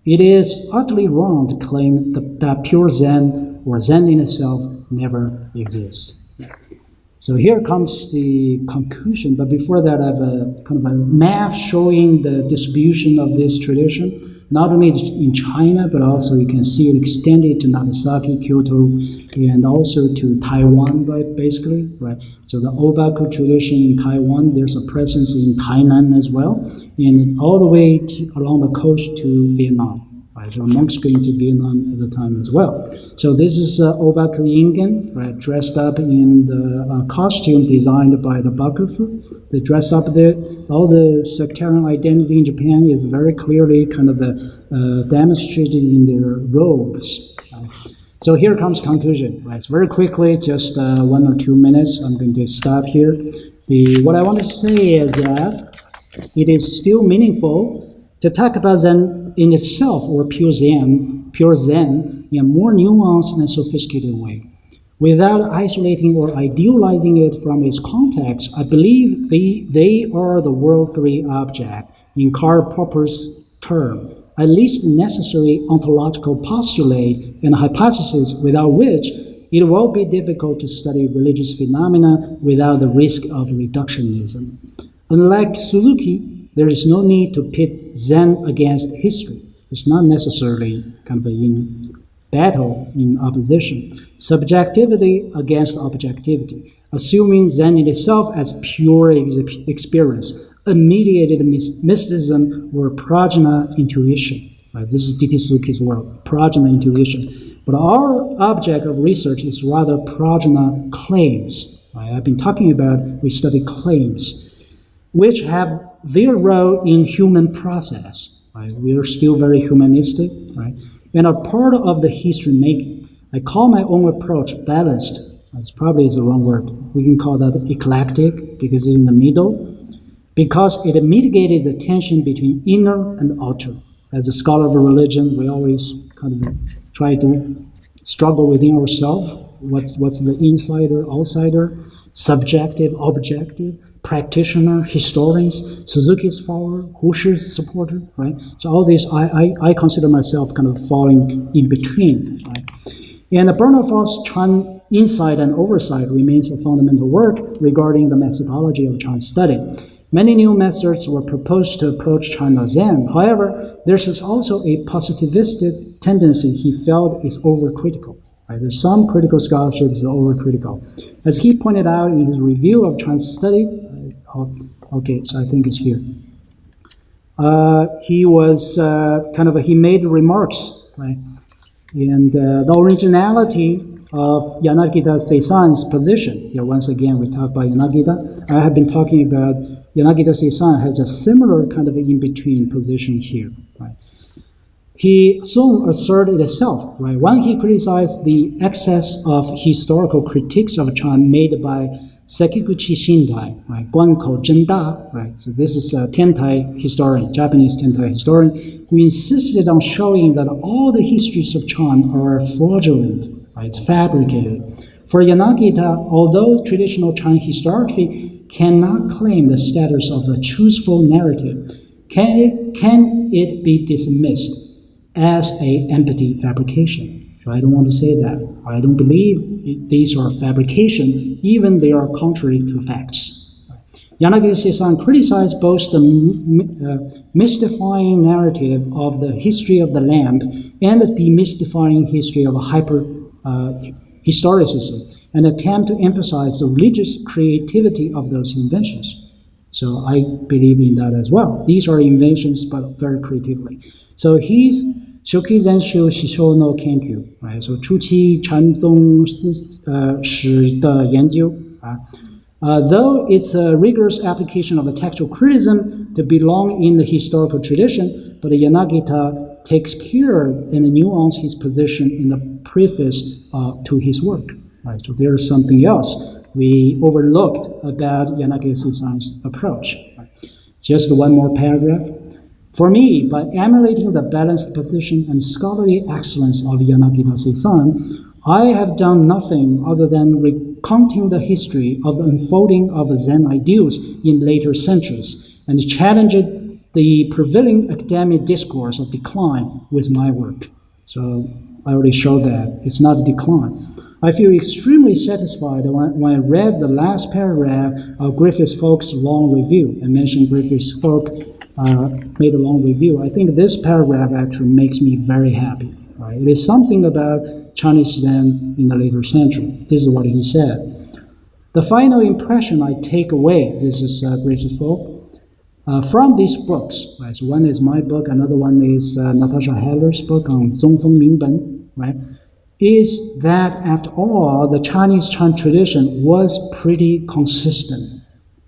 It is utterly wrong to claim that pure Zen or Zen in itself never exists. So here comes the conclusion, but before that I have a kind of a map showing the distribution of this tradition, not only in China, but also you can see it extended to Nagasaki, Kyoto, and also to Taiwan, right, basically, right? So the Obaku tradition in Taiwan, there's a presence in Tainan as well, and all the way along the coast to Vietnam, right? So monks going to Vietnam at the time as well. So this is Obaku Ingen, right, dressed up in the costume designed by the Bakufu. They dress up there. All the sectarian identity in Japan is very clearly kind of demonstrated in their robes. So here comes conclusion. Right? So very quickly, just 1 or 2 minutes. I'm going to stop here. What I want to say is that it is still meaningful to talk about Zen in itself, or pure Zen in a more nuanced and sophisticated way. Without isolating or idealizing it from its context, I believe they are the World 3 object, in Karl Popper's term, at least necessary ontological postulate and hypothesis without which it will be difficult to study religious phenomena without the risk of reductionism. Unlike Suzuki, there is no need to pit Zen against history. It's not necessarily kind of in battle, in opposition. Subjectivity against objectivity, assuming Zen in itself as pure experience, unmediated mysticism or prajna intuition. Right? This is D.T. Suzuki's word, prajna intuition. But our object of research is rather prajna claims. Right? I've been talking about, we study claims, which have their role in human process. Right? We are still very humanistic, right? And are part of the history making. I call my own approach balanced. That's probably is the wrong word. We can call that eclectic because it's in the middle. Because it mitigated the tension between inner and outer. As a scholar of religion, we always kind of try to struggle within ourselves. What's the insider, outsider, subjective, objective. practitioner, historians, Suzuki's follower, Hu Shi's supporter, right? So all these, I consider myself kind of falling in between, right? And Bernard-Frost's Chan Insight and Oversight remains a fundamental work regarding the methodology of Chan study. Many new methods were proposed to approach China Zen. However, there's also a positivistic tendency he felt is overcritical. Right? There's some critical scholarship is overcritical. As he pointed out in his review of Chan study, okay, so I think it's here. He was he made remarks, right? And the originality of Yanagita Seisan's position. Here, once again, we talk about Yanagita. I have been talking about Yanagita Seisan has a similar kind of in-between position here, right? He soon asserted itself, right? When he criticized the excess of historical critiques of Chan made by Sekiguchi Shindai, right? Guankou Zhenda, right? So this is a Tentai historian, Japanese Tentai historian, who insisted on showing that all the histories of Chan are fraudulent, right? It's fabricated. For Yanagita, although traditional Chan historiography cannot claim the status of a truthful narrative, can it be dismissed as an empty fabrication? So I don't want to say that. I don't believe these are fabrication, even they are contrary to facts. Yanagita Seisan criticized both the mystifying narrative of the history of the lamp and the demystifying history of historicism, and attempt to emphasize the religious creativity of those inventions. So I believe in that as well. These are inventions, but very creatively. So he's Shoki Zenshu Shisho no Kenkyu, right? So 初期禅宗史的研究 though it's a rigorous application of a textual criticism to belong in the historical tradition, but Yanagita takes care and nuance his position in the preface to his work. Right? So there's something else we overlooked about Yanagita Seisan's approach. Right? Just one more paragraph. For me, by emulating the balanced position and scholarly excellence of Yanagita Seisan, I have done nothing other than recounting the history of the unfolding of Zen ideals in later centuries and challenged the prevailing academic discourse of decline with my work. So I already showed that it's not a decline. I feel extremely satisfied when I read the last paragraph of Griffiths Folk's long review. I mentioned Griffiths Folk made a long review. I think this paragraph actually makes me very happy. Right? It is something about Chinese Zen in the later century. This is what he said. The final impression I take away, this is Griffiths Folk, from these books, right? So one is my book, another one is Natasha Heller's book on Zongfeng Mingben, right? Is that after all, the Chinese Chan tradition was pretty consistent.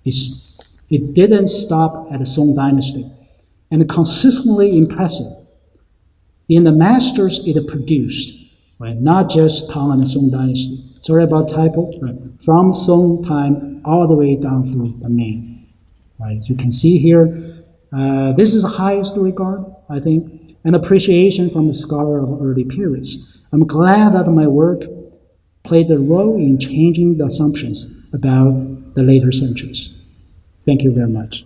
It didn't stop at the Song Dynasty, and consistently impressive in the masters it produced, right? Not just Tang and the Song Dynasty. Sorry about typo, right? From Song time all the way down through the Ming, right? You can see here, this is the highest regard, I think, and appreciation from the scholar of early periods. I'm glad that my work played a role in changing the assumptions about the later centuries. Thank you very much.